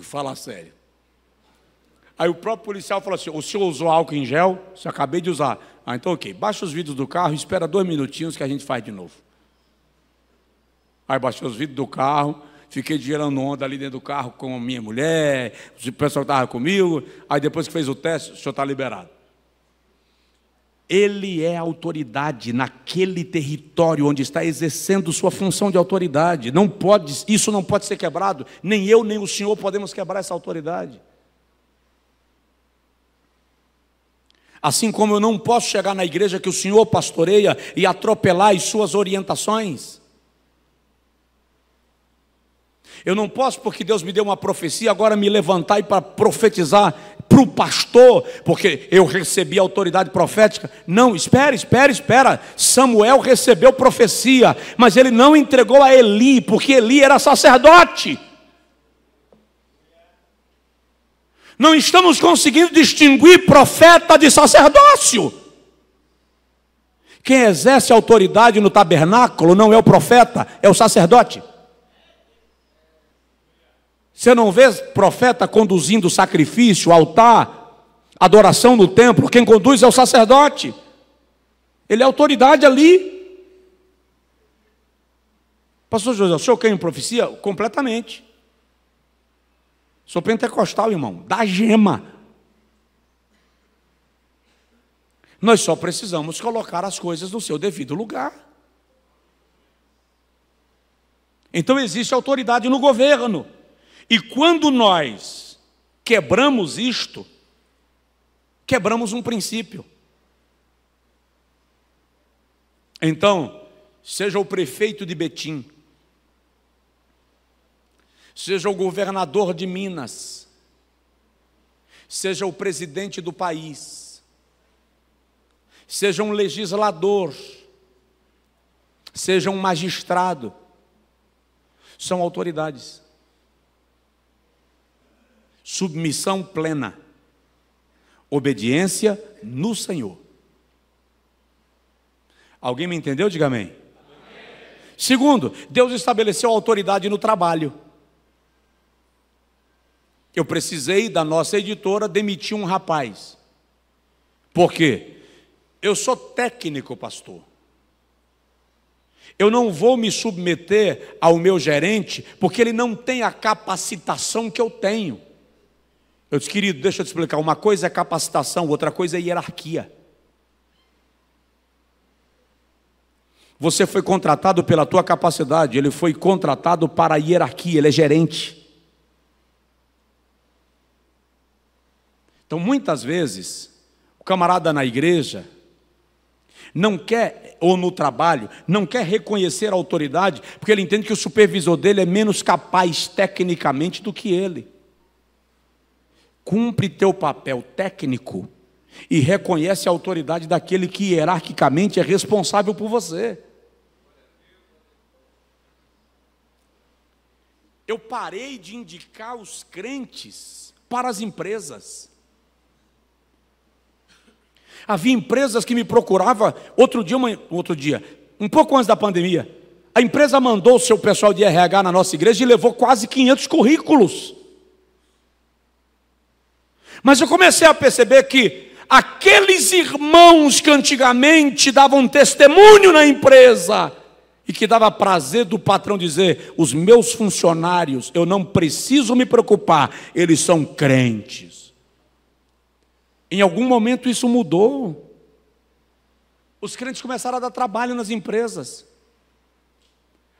[SPEAKER 1] Fala sério. Aí o próprio policial falou assim: o senhor usou álcool em gel? Se eu acabei de usar. Ah, então ok, baixa os vidros do carro e espera 2 minutinhos que a gente faz de novo. Aí baixei os vidros do carro, fiquei gerando onda ali dentro do carro com a minha mulher, o pessoal estava comigo. Aí depois que fez o teste, o senhor está liberado. Ele é autoridade naquele território onde está exercendo sua função de autoridade. Isso não pode ser quebrado. Nem eu, nem o senhor podemos quebrar essa autoridade. Assim como eu não posso chegar na igreja que o senhor pastoreia e atropelar as suas orientações. Eu não posso, porque Deus me deu uma profecia, agora me levantar e para profetizar para o pastor, porque eu recebi a autoridade profética. Não, espera. Samuel recebeu profecia, mas ele não entregou a Eli, porque Eli era sacerdote. Não estamos conseguindo distinguir profeta de sacerdócio. Quem exerce autoridade no tabernáculo não é o profeta, é o sacerdote. Você não vê profeta conduzindo sacrifício, altar, adoração no templo. Quem conduz é o sacerdote. Ele é autoridade ali. Pastor José, o senhor quer em profecia? Completamente. Sou pentecostal, irmão, da gema. Nós só precisamos colocar as coisas no seu devido lugar. Então existe autoridade no governo. E quando nós quebramos isto, quebramos um princípio. Então, seja o prefeito de Betim, seja o governador de Minas, seja o presidente do país, seja um legislador, seja um magistrado, são autoridades. Submissão plena, obediência no Senhor. Alguém me entendeu? Diga amém. Segundo, Deus estabeleceu autoridade no trabalho. Eu precisei, da nossa editora, demitir um rapaz. Por quê? Eu sou técnico, pastor. Eu não vou me submeter ao meu gerente, porque ele não tem a capacitação que eu tenho. Eu disse, querido, deixa eu te explicar. Uma coisa é capacitação, outra coisa é hierarquia. Você foi contratado pela tua capacidade, ele foi contratado para a hierarquia, ele é gerente. Então, muitas vezes, o camarada na igreja não quer, ou no trabalho, não quer reconhecer a autoridade, porque ele entende que o supervisor dele é menos capaz tecnicamente do que ele. Cumpre teu papel técnico e reconhece a autoridade daquele que hierarquicamente é responsável por você. Eu parei de indicar os crentes para as empresas. Havia empresas que me procuravam, outro dia, um pouco antes da pandemia, a empresa mandou o seu pessoal de RH na nossa igreja e levou quase 500 currículos. Mas eu comecei a perceber que aqueles irmãos que antigamente davam testemunho na empresa e que dava prazer do patrão dizer, os meus funcionários, eu não preciso me preocupar, eles são crentes. Em algum momento isso mudou. Os crentes começaram a dar trabalho nas empresas.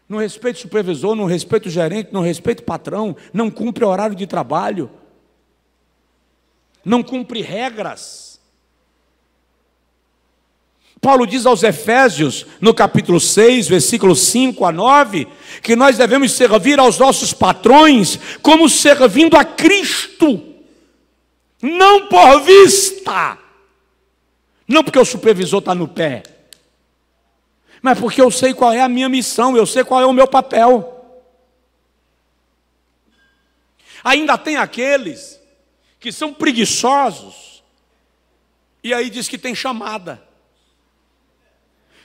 [SPEAKER 1] Não respeita o supervisor, não respeita o gerente, não respeita o patrão, não cumpre horário de trabalho, não cumpre regras. Paulo diz aos Efésios, no capítulo 6, versículos 5 a 9, que nós devemos servir aos nossos patrões como servindo a Cristo. Não por vista. Não porque o supervisor está no pé, mas porque eu sei qual é a minha missão, eu sei qual é o meu papel. Ainda tem aqueles que são preguiçosos, e aí diz que tem chamada.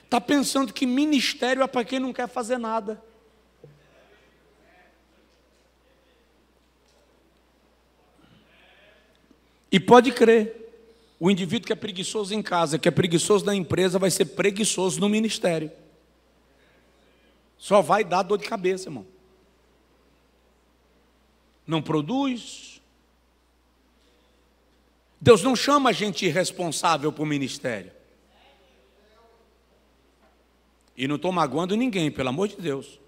[SPEAKER 1] Está pensando que ministério é para quem não quer fazer nada. E pode crer, o indivíduo que é preguiçoso em casa, que é preguiçoso na empresa, vai ser preguiçoso no ministério. Só vai dar dor de cabeça, irmão. Não produz. Deus não chama a gente irresponsável para o ministério. E não estou magoando ninguém, pelo amor de Deus.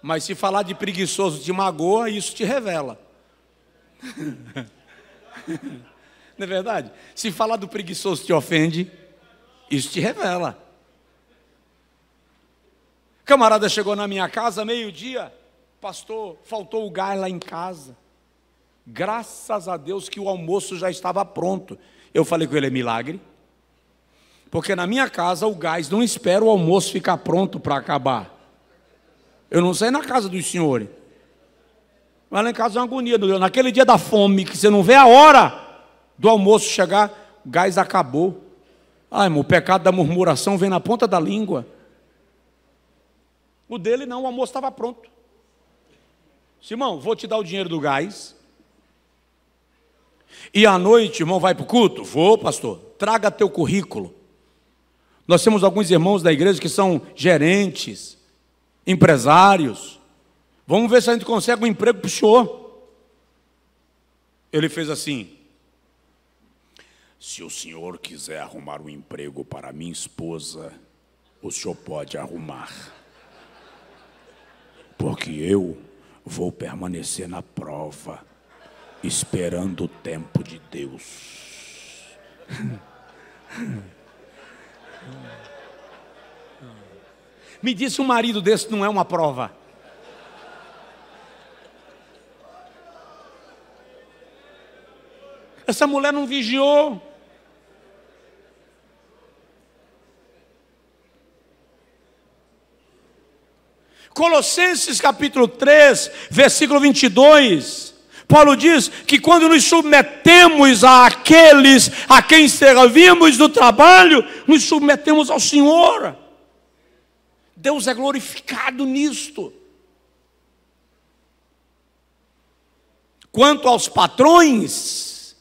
[SPEAKER 1] Mas se falar de preguiçoso te magoa, isso te revela. Não é verdade? Se falar do preguiçoso te ofende, isso te revela. Camarada chegou na minha casa, meio-dia, pastor, faltou o gás lá em casa. Graças a Deus que o almoço já estava pronto. Eu falei com ele, é milagre. Porque na minha casa o gás não espera o almoço ficar pronto para acabar. Eu não sei na casa dos senhores. Mas lá em casa é uma agonia. Naquele dia da fome, que você não vê a hora do almoço chegar, o gás acabou. Ai, irmão, o pecado da murmuração vem na ponta da língua. O dele não, o almoço estava pronto. Simão, vou te dar o dinheiro do gás. E à noite, irmão, vai para o culto? Vou, pastor. Traga teu currículo. Nós temos alguns irmãos da igreja que são gerentes, empresários. Vamos ver se a gente consegue um emprego para o senhor. Ele fez assim: se o senhor quiser arrumar um emprego para minha esposa, o senhor pode arrumar. Porque eu vou permanecer na prova, esperando o tempo de Deus. Me disse, um marido desse não é uma prova. Essa mulher não vigiou. Colossenses capítulo 3, versículo 22, Paulo diz que quando nos submetemos àqueles a quem servimos do trabalho, nos submetemos ao Senhor. Deus é glorificado nisto. Quanto aos patrões,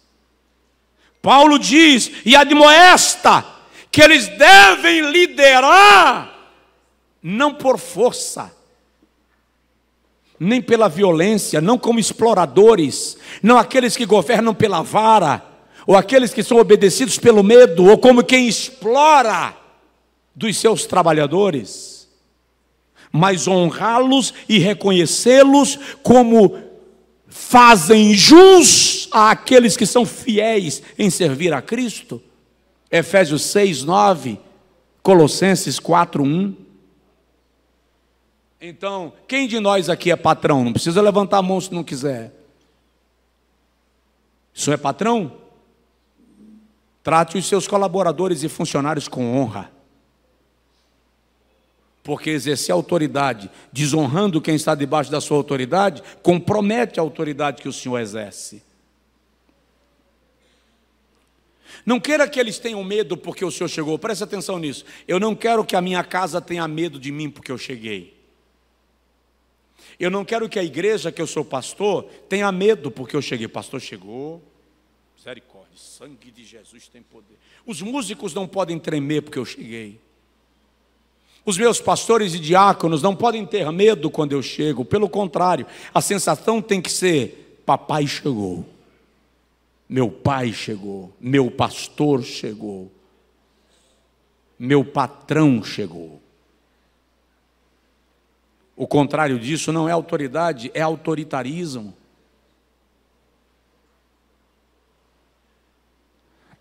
[SPEAKER 1] Paulo diz e admoesta que eles devem liderar não por força, nem pela violência, não como exploradores, não aqueles que governam pela vara, ou aqueles que são obedecidos pelo medo, ou como quem explora dos seus trabalhadores, mas honrá-los e reconhecê-los como fazem jus àqueles que são fiéis em servir a Cristo. Efésios 6, 9, Colossenses 4, 1. Então, quem de nós aqui é patrão? Não precisa levantar a mão se não quiser. Isso é patrão? Trate os seus colaboradores e funcionários com honra. Porque exercer autoridade, desonrando quem está debaixo da sua autoridade, compromete a autoridade que o Senhor exerce. Não queira que eles tenham medo porque o Senhor chegou. Preste atenção nisso. Eu não quero que a minha casa tenha medo de mim porque eu cheguei. Eu não quero que a igreja que eu sou pastor tenha medo porque eu cheguei. Pastor chegou, misericórdia, sangue de Jesus tem poder. Os músicos não podem tremer porque eu cheguei. Os meus pastores e diáconos não podem ter medo quando eu chego. Pelo contrário, a sensação tem que ser: papai chegou, meu pai chegou, meu pastor chegou, meu patrão chegou. O contrário disso não é autoridade, é autoritarismo.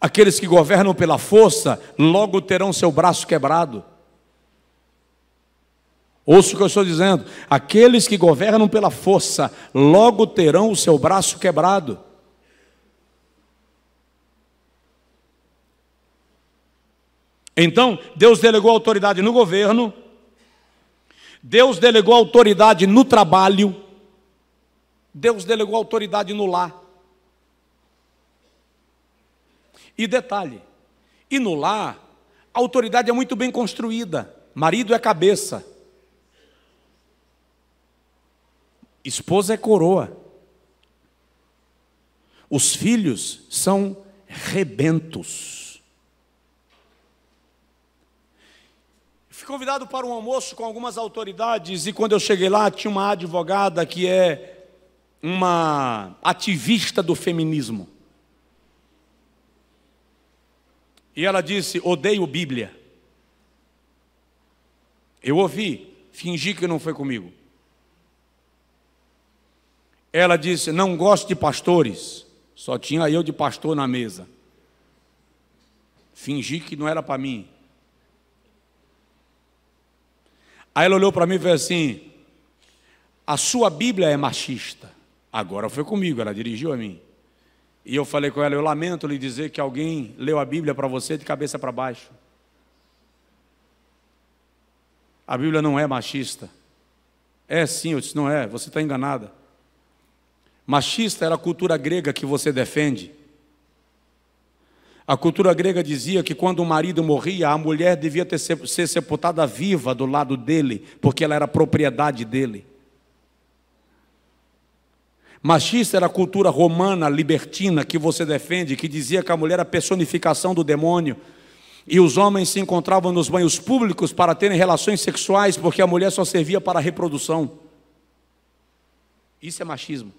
[SPEAKER 1] Aqueles que governam pela força, logo terão seu braço quebrado. Ouça o que eu estou dizendo. Aqueles que governam pela força, logo terão o seu braço quebrado. Então, Deus delegou autoridade no governo, Deus delegou autoridade no trabalho, Deus delegou autoridade no lar. E detalhe, e no lar, a autoridade é muito bem construída. Marido é cabeça, esposa é coroa, os filhos são rebentos. Fui convidado para um almoço com algumas autoridades, e quando eu cheguei lá, tinha uma advogada que é uma ativista do feminismo. E ela disse: odeio Bíblia. Eu ouvi, fingi que não foi comigo. Ela disse: não gosto de pastores. Só tinha eu de pastor na mesa. Fingi que não era para mim. Aí ela olhou para mim e falou assim: a sua Bíblia é machista. Agora foi comigo, ela dirigiu a mim. E eu falei com ela: eu lamento lhe dizer que alguém leu a Bíblia para você de cabeça para baixo. A Bíblia não é machista. É sim, eu disse: não é, você está enganada. Machista era a cultura grega que você defende. A cultura grega dizia que quando o marido morria, a mulher devia ser sepultada viva do lado dele, porque ela era propriedade dele. Machista era a cultura romana, libertina, que você defende, que dizia que a mulher era a personificação do demônio, e os homens se encontravam nos banhos públicos para terem relações sexuais, porque a mulher só servia para a reprodução. Isso é machismo.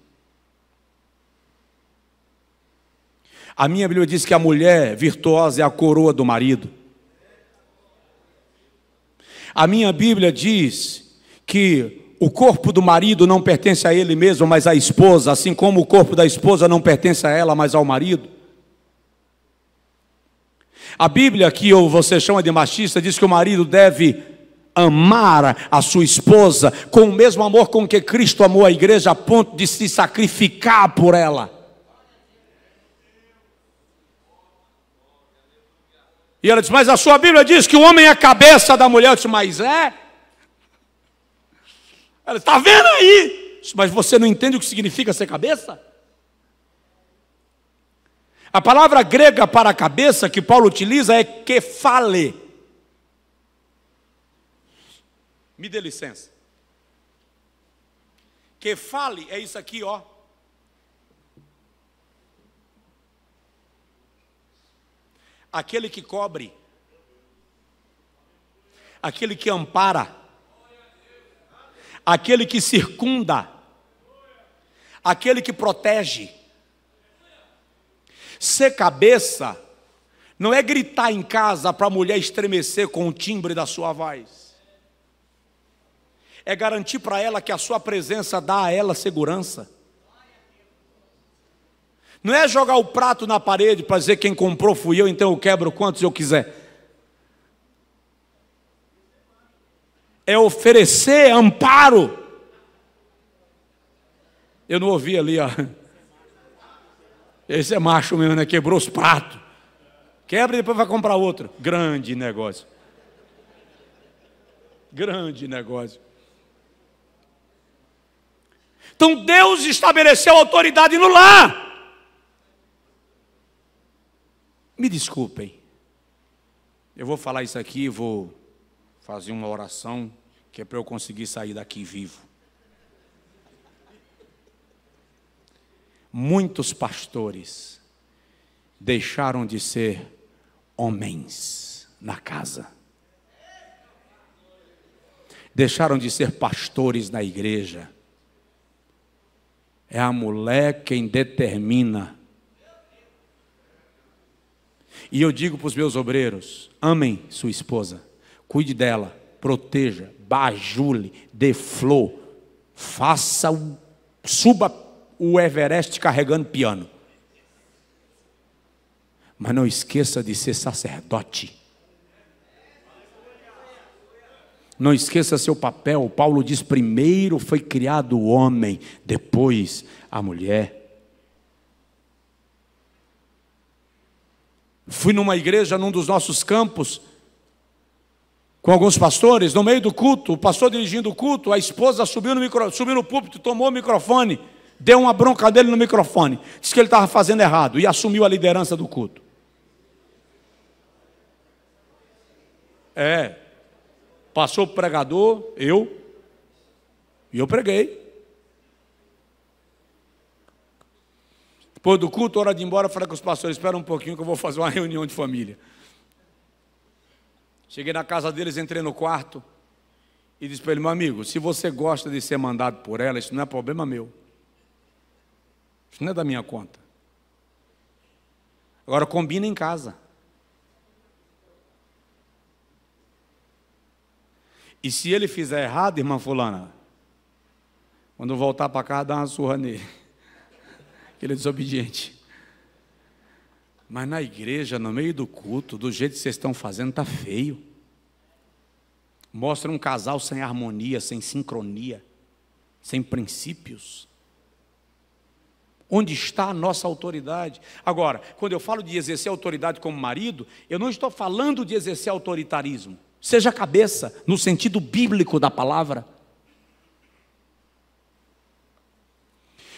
[SPEAKER 1] A minha Bíblia diz que a mulher virtuosa é a coroa do marido. A minha Bíblia diz que o corpo do marido não pertence a ele mesmo, mas à esposa, assim como o corpo da esposa não pertence a ela, mas ao marido. A Bíblia, que você chama de machista, diz que o marido deve amar a sua esposa com o mesmo amor com que Cristo amou a igreja, a ponto de se sacrificar por ela. E ela disse: mas a sua Bíblia diz que o homem é a cabeça da mulher. Eu disse: mas é? Ela disse: está vendo aí? Disse: mas você não entende o que significa ser cabeça? A palavra grega para cabeça que Paulo utiliza é kefale. Me dê licença. Kefale é isso aqui, ó. Aquele que cobre, aquele que ampara, aquele que circunda, aquele que protege. Ser cabeça não é gritar em casa para a mulher estremecer com o timbre da sua voz. É garantir para ela que a sua presença dá a ela segurança. Não é jogar o prato na parede para dizer quem comprou fui eu, então eu quebro quantos eu quiser. É oferecer amparo. Eu não ouvi ali, ó. Esse é macho mesmo, né? Quebrou os pratos. Quebra e depois vai comprar outro. Grande negócio. Grande negócio. Então Deus estabeleceu autoridade no lar. Me desculpem, eu vou falar isso aqui, vou fazer uma oração, que é para eu conseguir sair daqui vivo. Muitos pastores deixaram de ser homens na casa. Deixaram de ser pastores na igreja. É a mulher quem determina. E eu digo para os meus obreiros: amem sua esposa, cuide dela, proteja, bajule, dê flor, suba o Everest carregando piano. Mas não esqueça de ser sacerdote. Não esqueça seu papel. Paulo diz: primeiro foi criado o homem, depois a mulher. Fui numa igreja, num dos nossos campos, com alguns pastores, no meio do culto, o pastor dirigindo o culto, a esposa subiu no púlpito, tomou o microfone, deu uma bronca dele no microfone, disse que ele estava fazendo errado e assumiu a liderança do culto. Passou o pregador, e eu preguei. Depois do culto, hora de ir embora, eu falei com os pastores, espera um pouquinho que eu vou fazer uma reunião de família. Cheguei na casa deles, entrei no quarto e disse para ele, meu amigo, se você gosta de ser mandado por ela, isso não é problema meu. Isso não é da minha conta. Agora combina em casa. E se ele fizer errado, irmã fulana, quando voltar para casa, dá uma surra nele. Ele é desobediente. Mas na igreja, no meio do culto, do jeito que vocês estão fazendo, está feio. Mostra um casal sem harmonia, sem sincronia, sem princípios. Onde está a nossa autoridade? Agora, quando eu falo de exercer autoridade como marido, eu não estou falando de exercer autoritarismo. Seja cabeça, no sentido bíblico da palavra.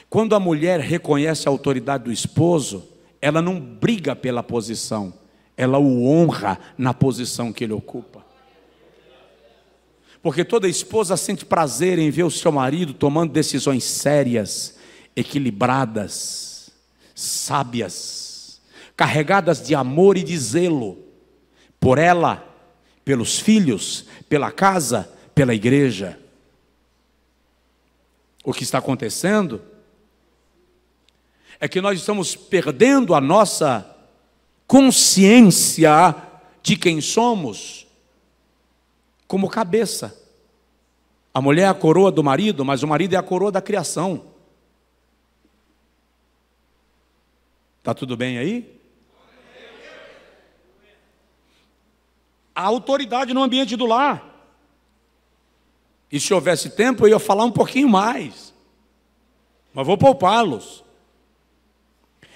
[SPEAKER 1] Quando a mulher reconhece a autoridade do esposo, ela não briga pela posição, ela o honra na posição que ele ocupa. Porque toda esposa sente prazer em ver o seu marido tomando decisões sérias, equilibradas, sábias, carregadas de amor e de zelo, por ela, pelos filhos, pela casa, pela igreja. O que está acontecendo é que nós estamos perdendo a nossa consciência de quem somos como cabeça. A mulher é a coroa do marido, mas o marido é a coroa da criação. Está tudo bem aí? A autoridade no ambiente do lar. E se houvesse tempo, eu ia falar um pouquinho mais. Mas vou poupá-los.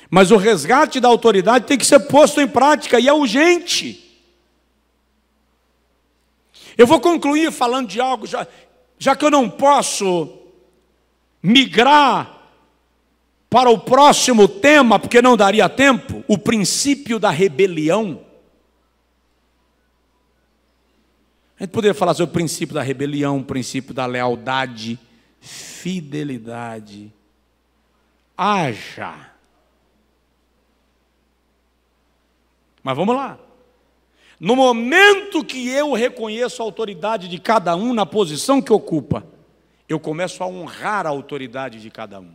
[SPEAKER 1] Mas o resgate da autoridade tem que ser posto em prática e é urgente. Eu vou concluir falando de algo, já que eu não posso migrar para o próximo tema, porque não daria tempo, o princípio da rebelião. A gente poderia falar sobre o princípio da rebelião, o princípio da lealdade, fidelidade. Haja. Mas vamos lá. No momento que eu reconheço a autoridade de cada um na posição que ocupa, eu começo a honrar a autoridade de cada um.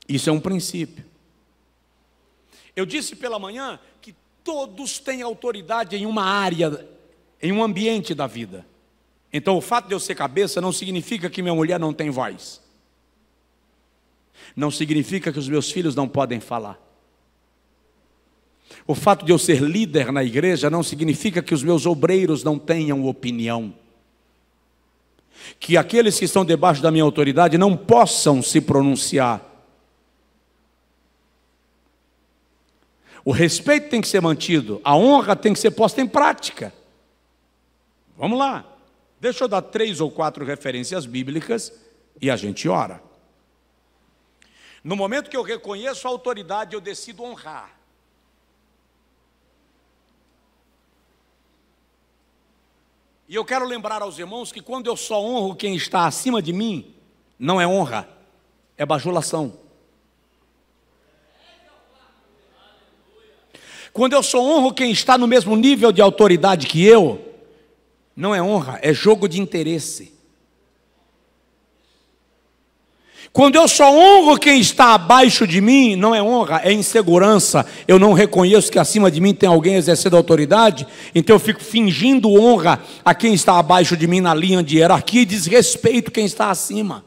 [SPEAKER 1] Isso é um princípio. Eu disse pela manhã que todos têm autoridade em uma área, em um ambiente da vida. Então o fato de eu ser cabeça não significa que minha mulher não tem voz. Não significa que os meus filhos não podem falar. O fato de eu ser líder na igreja não significa que os meus obreiros não tenham opinião. Que aqueles que estão debaixo da minha autoridade não possam se pronunciar. O respeito tem que ser mantido, a honra tem que ser posta em prática. Vamos lá. Deixa eu dar 3 ou 4 referências bíblicas e a gente ora. No momento que eu reconheço a autoridade, eu decido honrar. E eu quero lembrar aos irmãos que quando eu só honro quem está acima de mim, não é honra, é bajulação. Quando eu só honro quem está no mesmo nível de autoridade que eu, não é honra, é jogo de interesse. Quando eu só honro quem está abaixo de mim, não é honra, é insegurança. Eu não reconheço que acima de mim tem alguém exercendo autoridade, então eu fico fingindo honra a quem está abaixo de mim na linha de hierarquia e desrespeito quem está acima.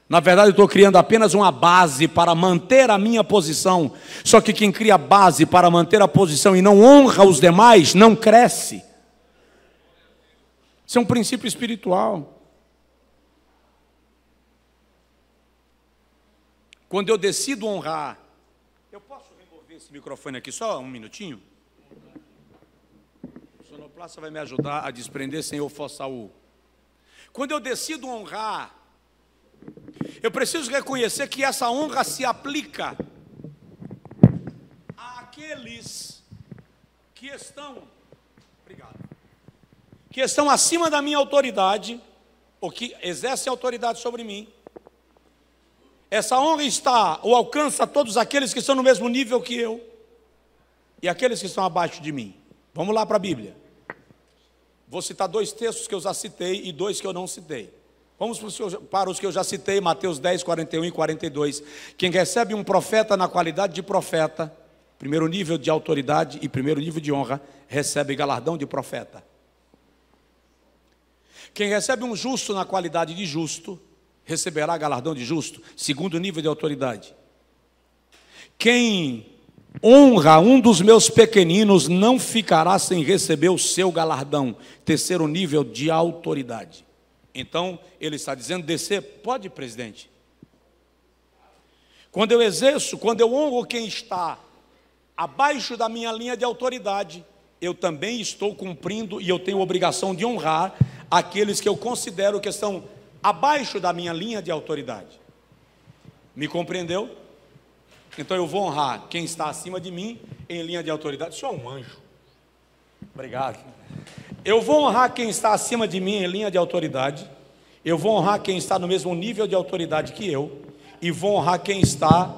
[SPEAKER 1] Na verdade, eu estou criando apenas uma base para manter a minha posição. Só que quem cria base para manter a posição e não honra os demais, não cresce. Isso é um princípio espiritual. Quando eu decido honrar, eu posso remover esse microfone aqui só um minutinho? sonoplasta vai me ajudar a desprender sem eu forçar o. Quando eu decido honrar, eu preciso reconhecer que essa honra se aplica àqueles que estão, que estão acima da minha autoridade, ou que exercem autoridade sobre mim. Essa honra está ou alcança todos aqueles que estão no mesmo nível que eu e aqueles que estão abaixo de mim. Vamos lá para a Bíblia. Vou citar 2 textos que eu já citei e 2 que eu não citei. Vamos para os que eu já citei, Mateus 10, 41 e 42. Quem recebe um profeta na qualidade de profeta, primeiro nível de autoridade e primeiro nível de honra, recebe galardão de profeta. Quem recebe um justo na qualidade de justo, receberá galardão de justo, segundo nível de autoridade. Quem honra um dos meus pequeninos não ficará sem receber o seu galardão, terceiro nível de autoridade. Então, ele está dizendo, descer, pode, presidente. Quando eu exerço, quando eu honro quem está abaixo da minha linha de autoridade, eu também estou cumprindo e eu tenho obrigação de honrar aqueles que eu considero que estão abaixo da minha linha de autoridade. Me compreendeu? Então eu vou honrar quem está acima de mim em linha de autoridade. Isso é um anjo. Obrigado. Eu vou honrar quem está acima de mim em linha de autoridade. Eu vou honrar quem está no mesmo nível de autoridade que eu. E vou honrar quem está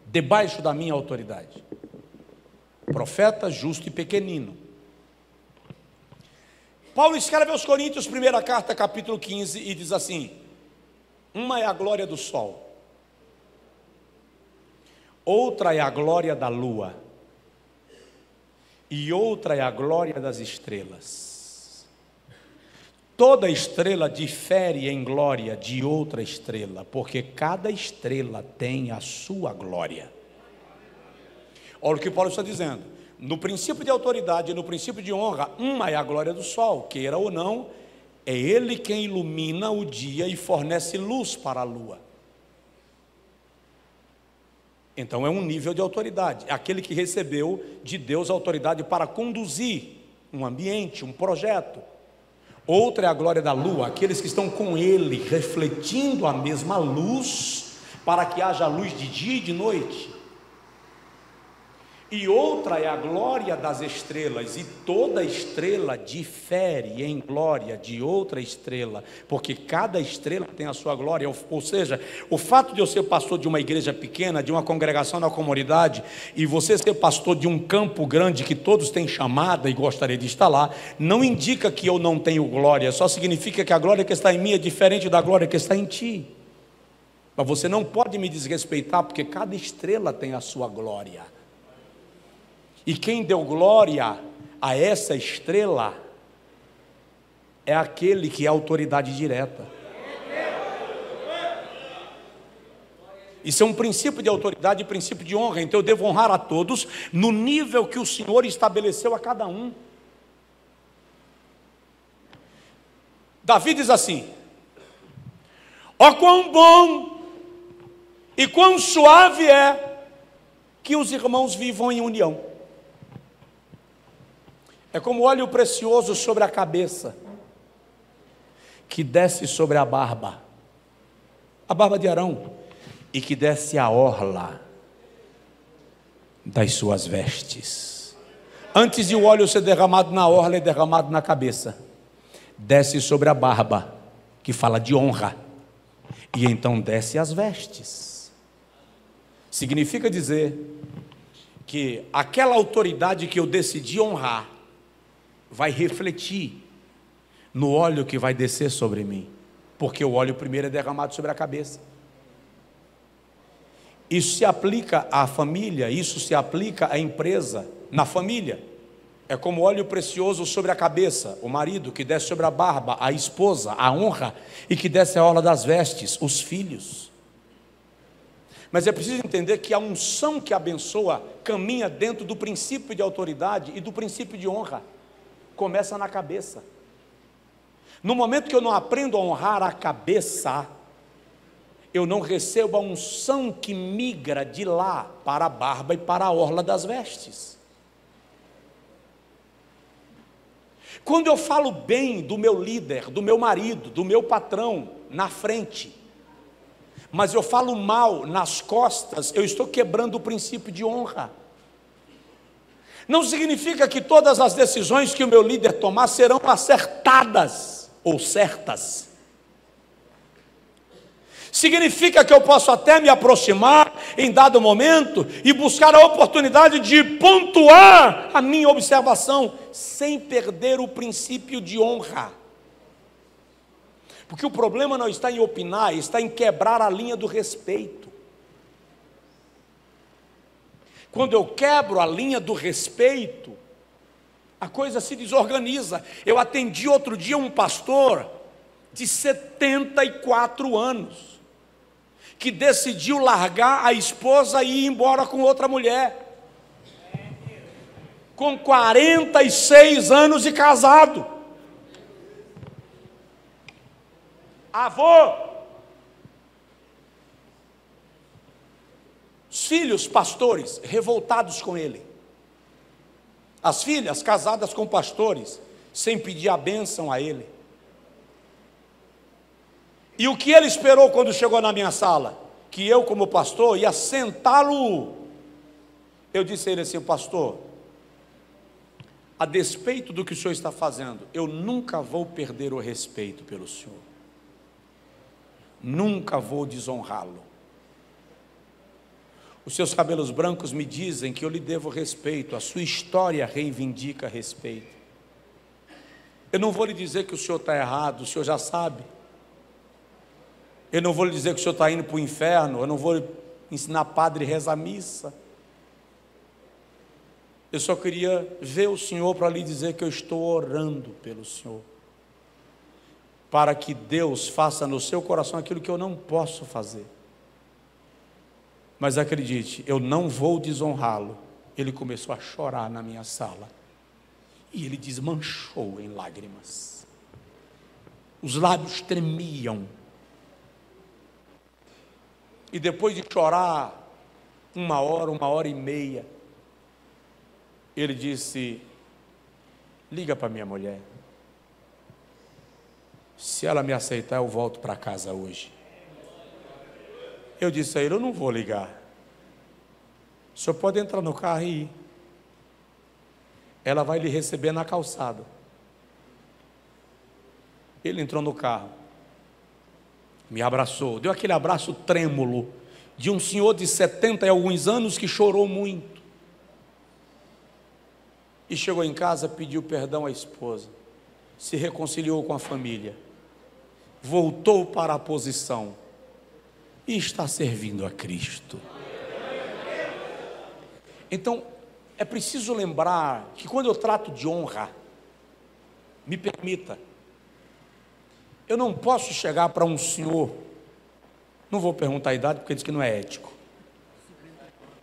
[SPEAKER 1] debaixo da minha autoridade. Profeta, justo e pequenino. Paulo escreve aos Coríntios, primeira carta, capítulo 15, e diz assim: uma é a glória do sol, outra é a glória da lua, e outra é a glória das estrelas. Toda estrela difere em glória de outra estrela, porque cada estrela tem a sua glória. Olha o que Paulo está dizendo. No princípio de autoridade e no princípio de honra, uma é a glória do sol, queira ou não, é ele quem ilumina o dia e fornece luz para a lua. Então é um nível de autoridade, é aquele que recebeu de Deus a autoridade para conduzir um ambiente, um projeto. Outra é a glória da lua, aqueles que estão com ele, refletindo a mesma luz, para que haja luz de dia e de noite. E outra é a glória das estrelas, e toda estrela difere em glória de outra estrela, porque cada estrela tem a sua glória. Ou seja, o fato de eu ser pastor de uma igreja pequena, de uma congregação na comunidade, e você ser pastor de um campo grande que todos têm chamada e gostaria de estar lá, não indica que eu não tenho glória, só significa que a glória que está em mim é diferente da glória que está em ti. Mas você não pode me desrespeitar, porque cada estrela tem a sua glória. E quem deu glória a essa estrela é aquele que é autoridade direta. Isso é um princípio de autoridade e princípio de honra. Então eu devo honrar a todos no nível que o Senhor estabeleceu a cada um. Davi diz assim: ó quão bom e quão suave é que os irmãos vivam em união. É como óleo precioso sobre a cabeça, que desce sobre a barba de Arão, e que desce a orla das suas vestes. Antes de o óleo ser derramado na orla, é derramado na cabeça, desce sobre a barba, que fala de honra, e então desce as vestes. Significa dizer que aquela autoridade que eu decidi honrar vai refletir no óleo que vai descer sobre mim, porque o óleo primeiro é derramado sobre a cabeça. Isso se aplica à família, isso se aplica à empresa, na família. É como óleo precioso sobre a cabeça, o marido que desce sobre a barba, a esposa, a honra, e que desce a orla das vestes, os filhos. Mas é preciso entender que a unção que abençoa caminha dentro do princípio de autoridade e do princípio de honra. Começa na cabeça. No momento que eu não aprendo a honrar a cabeça, eu não recebo a unção que migra de lá para a barba e para a orla das vestes. Quando eu falo bem do meu líder, do meu marido, do meu patrão na frente, mas eu falo mal nas costas, eu estou quebrando o princípio de honra. Não significa que todas as decisões que o meu líder tomar serão acertadas ou certas. Significa que eu posso até me aproximar em dado momento e buscar a oportunidade de pontuar a minha observação, sem perder o princípio de honra. Porque o problema não está em opinar, está em quebrar a linha do respeito. Quando eu quebro a linha do respeito, a coisa se desorganiza. Eu atendi outro dia um pastor de 74 anos, que decidiu largar a esposa e ir embora com outra mulher, com 46 anos de casado. Avô. Os filhos pastores revoltados com ele, as filhas casadas com pastores sem pedir a bênção a ele. E o que ele esperou quando chegou na minha sala? Que eu, como pastor, ia sentá-lo. Eu disse a ele assim: pastor, a despeito do que o senhor está fazendo, eu nunca vou perder o respeito pelo senhor, nunca vou desonrá-lo. Os seus cabelos brancos me dizem que eu lhe devo respeito, a sua história reivindica respeito. Eu não vou lhe dizer que o senhor está errado, o senhor já sabe. Eu não vou lhe dizer que o senhor está indo para o inferno, eu não vou lhe ensinar padre a rezar a missa. Eu só queria ver o senhor para lhe dizer que eu estou orando pelo senhor, para que Deus faça no seu coração aquilo que eu não posso fazer. Mas acredite, eu não vou desonrá-lo. Ele começou a chorar na minha sala, e ele desmanchou em lágrimas, os lábios tremiam. E depois de chorar 1 hora, 1 hora e meia, ele disse: liga para minha mulher, se ela me aceitar eu volto para casa hoje. Eu disse a ele: eu não vou ligar, o senhor pode entrar no carro e ir, ela vai lhe receber na calçada. Ele entrou no carro, me abraçou, deu aquele abraço trêmulo de um senhor de 70 e alguns anos que chorou muito. E chegou em casa, pediu perdão à esposa, se reconciliou com a família, voltou para a posição e está servindo a Cristo. Então, é preciso lembrar que quando eu trato de honra, me permita, eu não posso chegar para um senhor, não vou perguntar a idade porque diz que não é ético,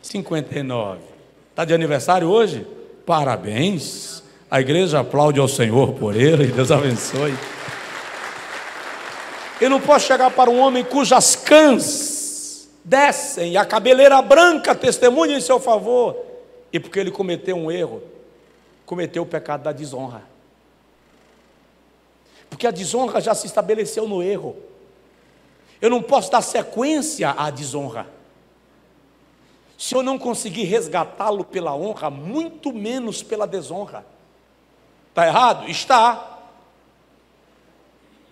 [SPEAKER 1] 59, está de aniversário hoje? Parabéns, a igreja aplaude ao Senhor por ele, Deus abençoe. Eu não posso chegar para um homem cujas cãs descem e a cabeleira branca testemunha em seu favor, e porque ele cometeu um erro, cometeu o pecado da desonra, porque a desonra já se estabeleceu no erro. Eu não posso dar sequência à desonra se eu não conseguir resgatá-lo pela honra, muito menos pela desonra. Está errado? Está.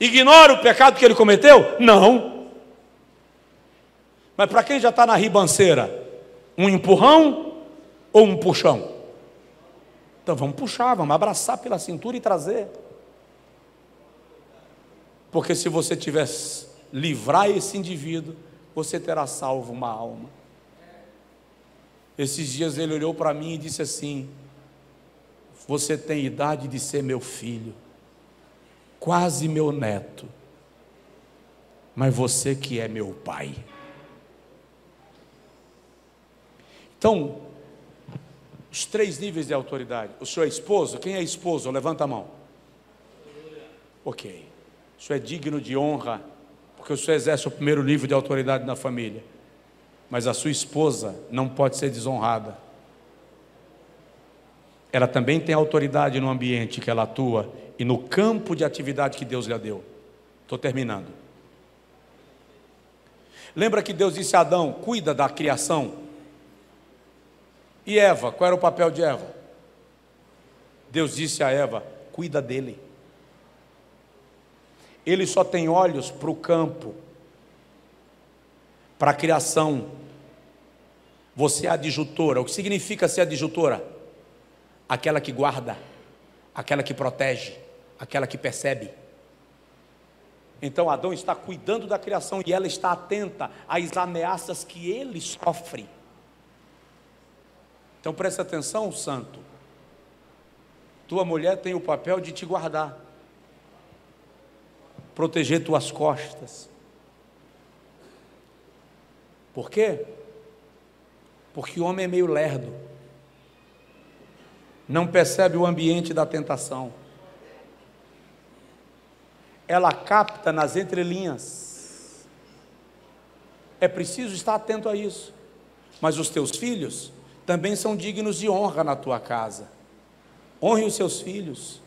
[SPEAKER 1] Ignora o pecado que ele cometeu? Não. Mas para quem já está na ribanceira, um empurrão ou um puxão? Então vamos puxar, vamos abraçar pela cintura e trazer. Porque se você tivesse livrar esse indivíduo, você terá salvo uma alma. Esses dias ele olhou para mim e disse assim: você tem idade de ser meu filho, quase meu neto, mas você que é meu pai. Então, os 3 níveis de autoridade. O senhor é esposo? Quem é esposo? Levanta a mão. Ok. O senhor é digno de honra, porque o senhor exerce o primeiro nível de autoridade na família. Mas a sua esposa não pode ser desonrada. ela também tem autoridade no ambiente que ela atua e no campo de atividade que Deus lhe deu. Estou terminando. Lembra que Deus disse a Adão: cuida da criação? E Eva, qual era o papel de Eva? Deus disse a Eva: cuida dele. Ele só tem olhos para o campo, para a criação. Você é adjutora. O que significa ser adjutora? Aquela que guarda, aquela que protege, aquela que percebe. Então Adão está cuidando da criação e ela está atenta às ameaças que ele sofre. Então presta atenção, santo. Tua mulher tem o papel de te guardar, proteger tuas costas. Por quê? Porque o homem é meio lerdo, não percebe o ambiente da tentação. Ela capta nas entrelinhas. É preciso estar atento a isso. Mas os teus filhos também são dignos de honra na tua casa. Honre os seus filhos.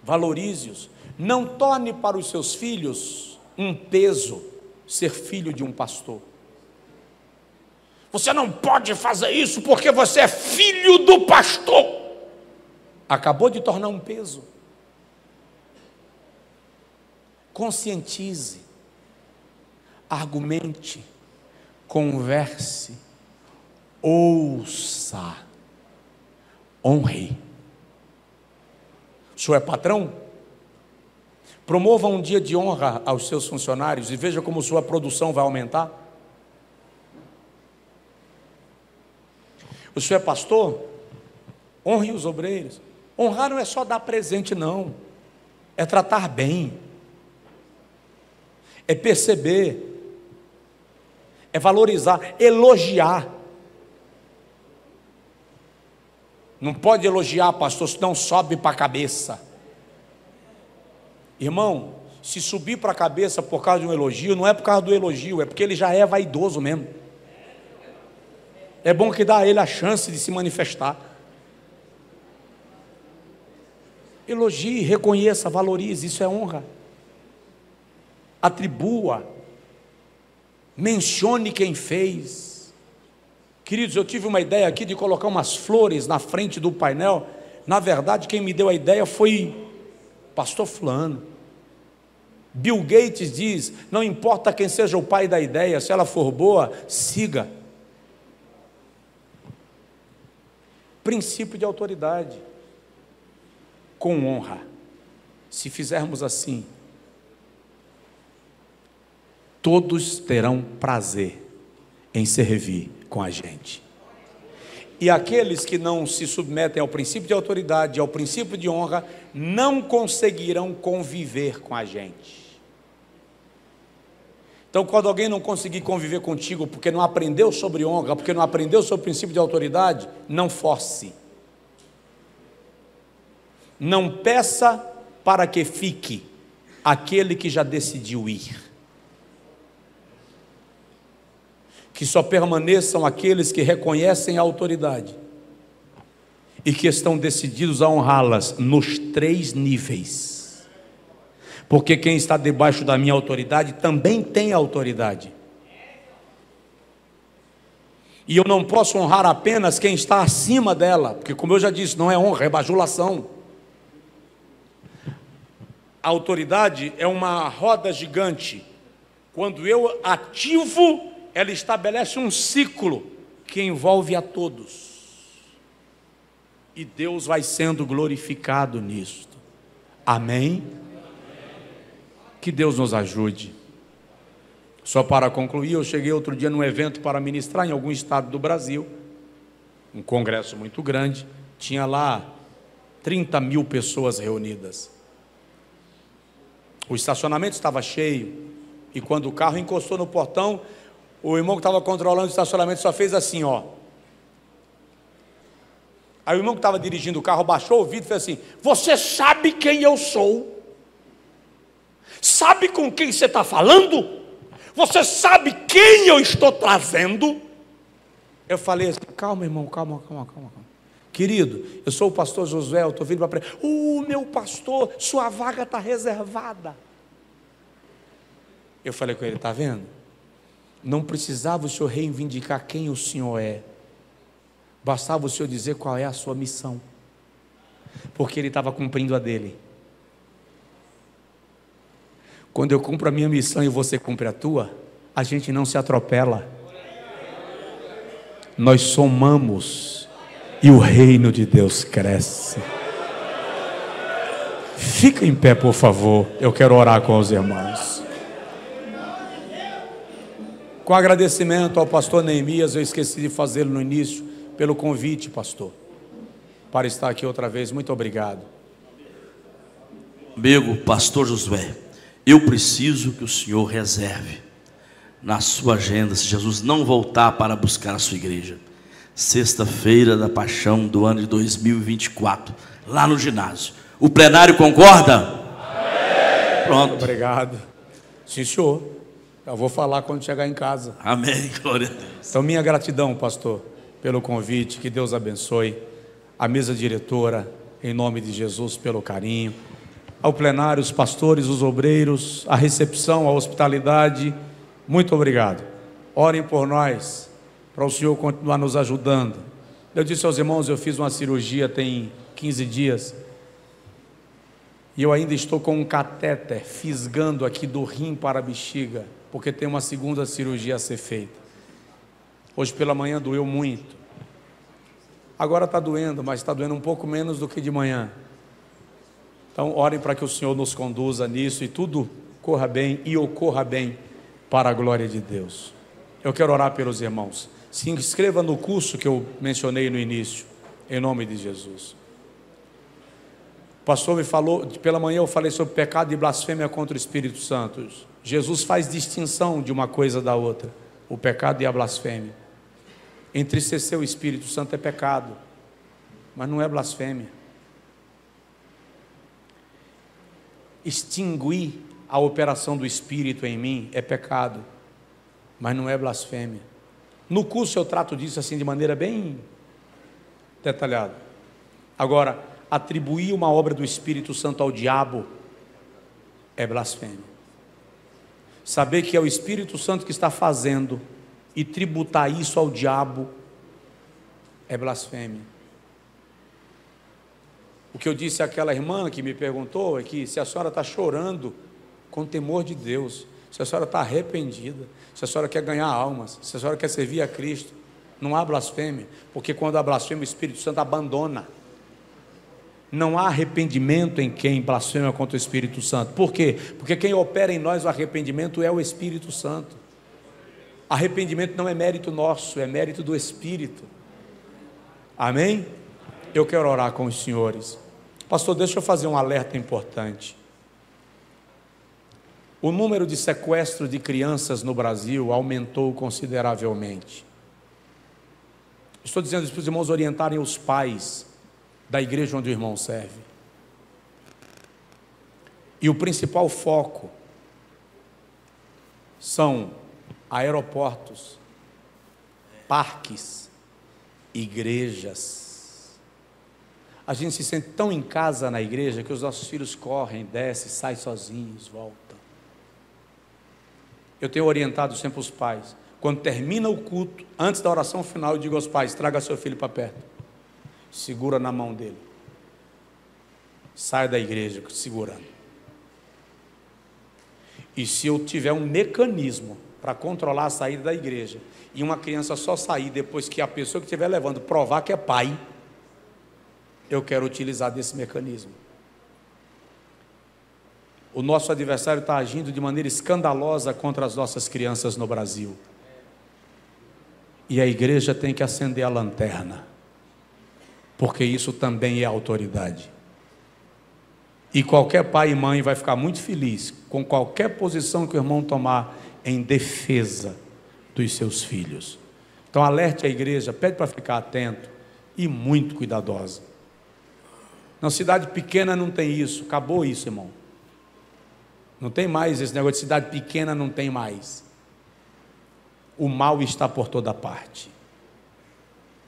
[SPEAKER 1] Valorize-os. Não torne para os seus filhos um peso ser filho de um pastor. Você não pode fazer isso porque você é filho do pastor. Acabou de tornar um peso. Conscientize, argumente, converse, ouça, honre. O senhor é patrão? Promova um dia de honra aos seus funcionários e veja como sua produção vai aumentar. O senhor é pastor? Honre os obreiros. Honrar não é só dar presente, não. É tratar bem. É perceber, é valorizar, elogiar. Não pode elogiar, pastor, senão sobe para a cabeça. Irmão, se subir para a cabeça por causa de um elogio, não é por causa do elogio, é porque ele já é vaidoso mesmo. É bom que dá a ele a chance de se manifestar. Elogie, reconheça, valorize, isso é honra. Atribua, mencione quem fez. Queridos, eu tive uma ideia aqui de colocar umas flores na frente do painel. Na verdade, quem me deu a ideia foi pastor fulano. Bill Gates diz: não importa quem seja o pai da ideia, se ela for boa, siga. Princípio de autoridade, com honra. Se fizermos assim, todos terão prazer em servir com a gente. E aqueles que não se submetem ao princípio de autoridade, ao princípio de honra, não conseguirão conviver com a gente. Então, quando alguém não conseguir conviver contigo porque não aprendeu sobre honra, porque não aprendeu sobre o princípio de autoridade, não force. Não peça para que fique aquele que já decidiu ir. Que só permaneçam aqueles que reconhecem a autoridade e que estão decididos a honrá-las nos 3 níveis. Porque quem está debaixo da minha autoridade também tem autoridade. E eu não posso honrar apenas quem está acima dela, porque, como eu já disse, não é honra, é bajulação. A autoridade é uma roda gigante. Quando eu ativo, ela estabelece um ciclo que envolve a todos. E Deus vai sendo glorificado nisto. Amém? Que Deus nos ajude. Só para concluir, eu cheguei outro dia num evento para ministrar em algum estado do Brasil, um congresso muito grande, tinha lá 30 mil pessoas reunidas. O estacionamento estava cheio, e quando o carro encostou no portão, o irmão que estava controlando o estacionamento só fez assim, ó. Aí o irmão que estava dirigindo o carro baixou o vidro e fez assim: você sabe quem eu sou? Sabe com quem você está falando? Você sabe quem eu estou trazendo? Eu falei assim: calma, irmão, calma. Querido, eu sou o pastor Josué, eu estou vindo para pregar. Meu pastor, sua vaga está reservada. Eu falei com ele: está vendo? Não precisava o senhor reivindicar quem o senhor é. Bastava o senhor dizer qual é a sua missão. Porque ele estava cumprindo a dele. Quando eu cumpro a minha missão e você cumpre a tua, a gente não se atropela. Nós somamos e o reino de Deus cresce. Fica em pé, por favor. Eu quero orar com os irmãos. Com agradecimento ao pastor Neemias, eu esqueci de fazê-lo no início, pelo convite, pastor, para estar aqui outra vez. Muito obrigado.
[SPEAKER 2] Amigo pastor Josué, eu preciso que o senhor reserve na sua agenda, se Jesus não voltar para buscar a sua igreja, sexta-feira da paixão do ano de 2024, lá no ginásio. O plenário concorda? Amém. Pronto.
[SPEAKER 1] Muito obrigado. Sim, senhor. Eu vou falar quando chegar em casa.
[SPEAKER 2] Amém, glória a Deus.
[SPEAKER 1] Então, minha gratidão, pastor, pelo convite. Que Deus abençoe a mesa diretora, em nome de Jesus, pelo carinho. Ao plenário, os pastores, os obreiros, a recepção, a hospitalidade, muito obrigado. Orem por nós, para o Senhor continuar nos ajudando. Eu disse aos irmãos, eu fiz uma cirurgia tem 15 dias, e eu ainda estou com um catéter fisgando aqui do rim para a bexiga, porque tem uma segunda cirurgia a ser feita. Hoje pela manhã doeu muito. Agora está doendo, mas está doendo um pouco menos do que de manhã. Então, orem para que o Senhor nos conduza nisso e tudo corra bem e ocorra bem para a glória de Deus. Eu quero orar pelos irmãos. Se inscreva no curso que eu mencionei no início, em nome de Jesus. O pastor me falou, pela manhã eu falei sobre pecado e blasfêmia contra o Espírito Santo. Jesus faz distinção de uma coisa da outra, o pecado e a blasfêmia. Entristecer o Espírito Santo é pecado, mas não é blasfêmia. Extinguir a operação do Espírito em mim é pecado, mas não é blasfêmia. No curso eu trato disso assim de maneira bem detalhada. Agora, atribuir uma obra do Espírito Santo ao diabo é blasfêmia. Saber que é o Espírito Santo que está fazendo e tributar isso ao diabo é blasfêmia. O que eu disse àquela irmã que me perguntou é que se a senhora está chorando com temor de Deus, se a senhora está arrependida, se a senhora quer ganhar almas, se a senhora quer servir a Cristo, não há blasfêmia, porque quando há blasfêmia o Espírito Santo abandona. Não há arrependimento em quem blasfema contra o Espírito Santo. Por quê? Porque quem opera em nós o arrependimento é o Espírito Santo. Arrependimento não é mérito nosso, é mérito do Espírito. Amém? Eu quero orar com os senhores. Pastor, deixa eu fazer um alerta importante. O número de sequestro de crianças no Brasil aumentou consideravelmente. Estou dizendo isso para os irmãos orientarem os pais da igreja onde o irmão serve. E o principal foco são aeroportos, parques, igrejas. A gente se sente tão em casa na igreja que os nossos filhos correm, descem, saem sozinhos, voltam. Eu tenho orientado sempre os pais. Quando termina o culto, antes da oração final, eu digo aos pais: traga seu filho para perto, segura na mão dele, saia da igreja segurando. E se eu tiver um mecanismo para controlar a saída da igreja, e uma criança só sair depois que a pessoa que estiver levando provar que é pai, eu quero utilizar desse mecanismo. O nosso adversário está agindo de maneira escandalosa contra as nossas crianças no Brasil. E a igreja tem que acender a lanterna, porque isso também é autoridade. E qualquer pai e mãe vai ficar muito feliz com qualquer posição que o irmão tomar em defesa dos seus filhos. Então alerte a igreja, pede para ficar atento e muito cuidadosa. Na cidade pequena não tem isso, acabou isso, irmão. Não tem mais esse negócio de cidade pequena, não tem mais. O mal está por toda parte.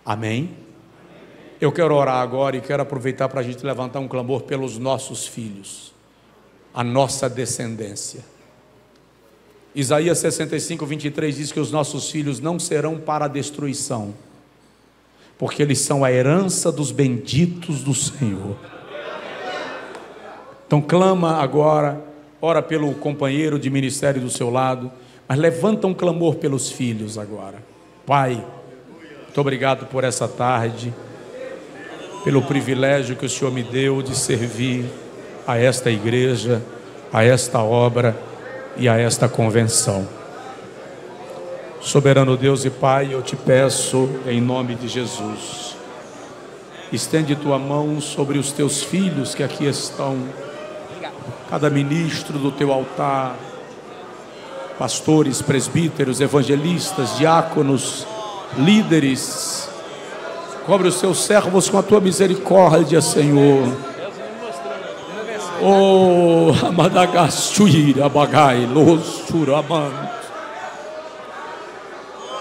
[SPEAKER 1] Amém? Eu quero orar agora e quero aproveitar para a gente levantar um clamor pelos nossos filhos, a nossa descendência. Isaías 65, 23 diz que os nossos filhos não serão para a destruição, porque eles são a herança dos benditos do Senhor. Então clama agora, ora pelo companheiro de ministério do seu lado, mas levanta um clamor pelos filhos agora. Pai, muito obrigado por essa tarde, pelo privilégio que o Senhor me deu de servir a esta igreja, a esta obra e a esta convenção. Soberano Deus e Pai, eu te peço em nome de Jesus, estende tua mão sobre os teus filhos que aqui estão, cada ministro do teu altar, pastores, presbíteros, evangelistas, diáconos, líderes. Cobre os teus servos com a tua misericórdia, Senhor. Oh, Amadagastuira, Bagai, Lossuraman.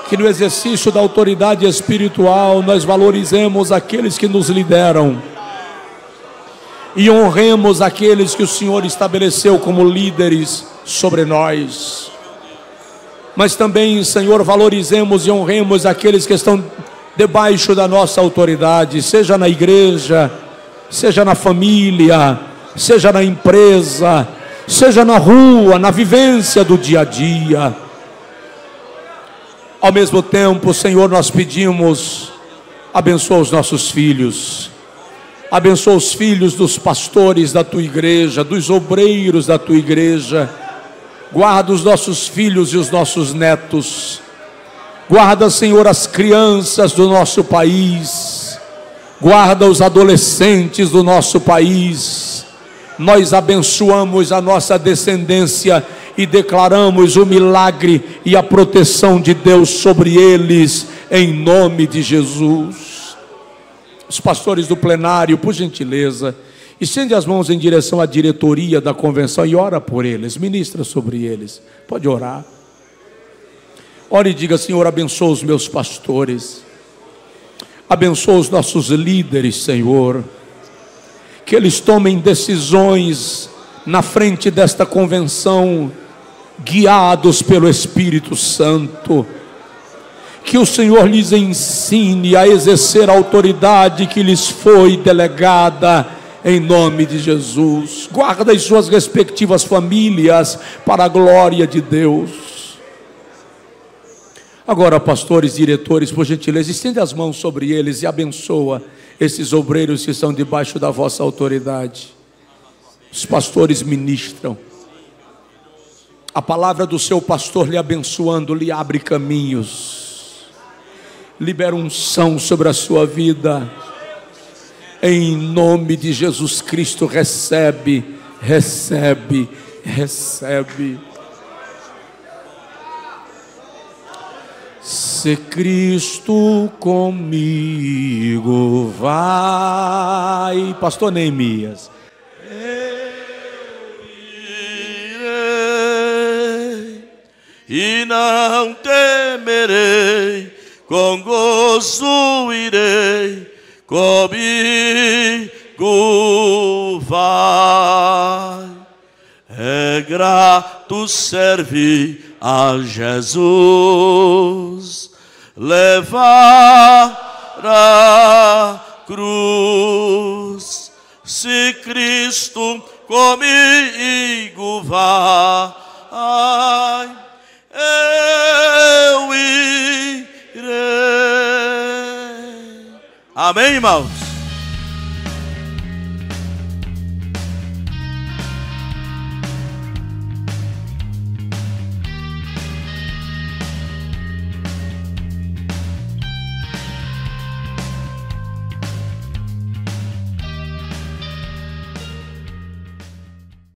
[SPEAKER 1] Que no exercício da autoridade espiritual nós valorizemos aqueles que nos lideram e honremos aqueles que o Senhor estabeleceu como líderes sobre nós. Mas também, Senhor, valorizemos e honremos aqueles que estão debaixo da nossa autoridade, seja na igreja, seja na família, seja na empresa, seja na rua, na vivência do dia a dia. Ao mesmo tempo, Senhor, nós pedimos, abençoa os nossos filhos, abençoa os filhos dos pastores da tua igreja, dos obreiros da tua igreja. Guarda os nossos filhos e os nossos netos. Guarda, Senhor, as crianças do nosso país. Guarda os adolescentes do nosso país. Nós abençoamos a nossa descendência e declaramos o milagre e a proteção de Deus sobre eles, em nome de Jesus. Os pastores do plenário, por gentileza, estende as mãos em direção à diretoria da convenção e ora por eles, ministra sobre eles. Pode orar. Ore e diga: Senhor, abençoa os meus pastores, abençoa os nossos líderes, Senhor, que eles tomem decisões na frente desta convenção, guiados pelo Espírito Santo. Que o Senhor lhes ensine a exercer a autoridade que lhes foi delegada, em nome de Jesus. Guarda as suas respectivas famílias para a glória de Deus. Agora, pastores, diretores, por gentileza, estende as mãos sobre eles e abençoa esses obreiros que estão debaixo da vossa autoridade. Os pastores ministram. A palavra do seu pastor lhe abençoando, lhe abre caminhos. Libera unção sobre a sua vida. Em nome de Jesus Cristo, recebe, recebe, recebe. Se Cristo comigo vai, pastor Neemias.
[SPEAKER 2] Eu irei e não temerei, com gozo irei, comigo vai. É grato servir a Jesus, levar a cruz. Se Cristo comigo vai, eu irei. Amém, irmãos?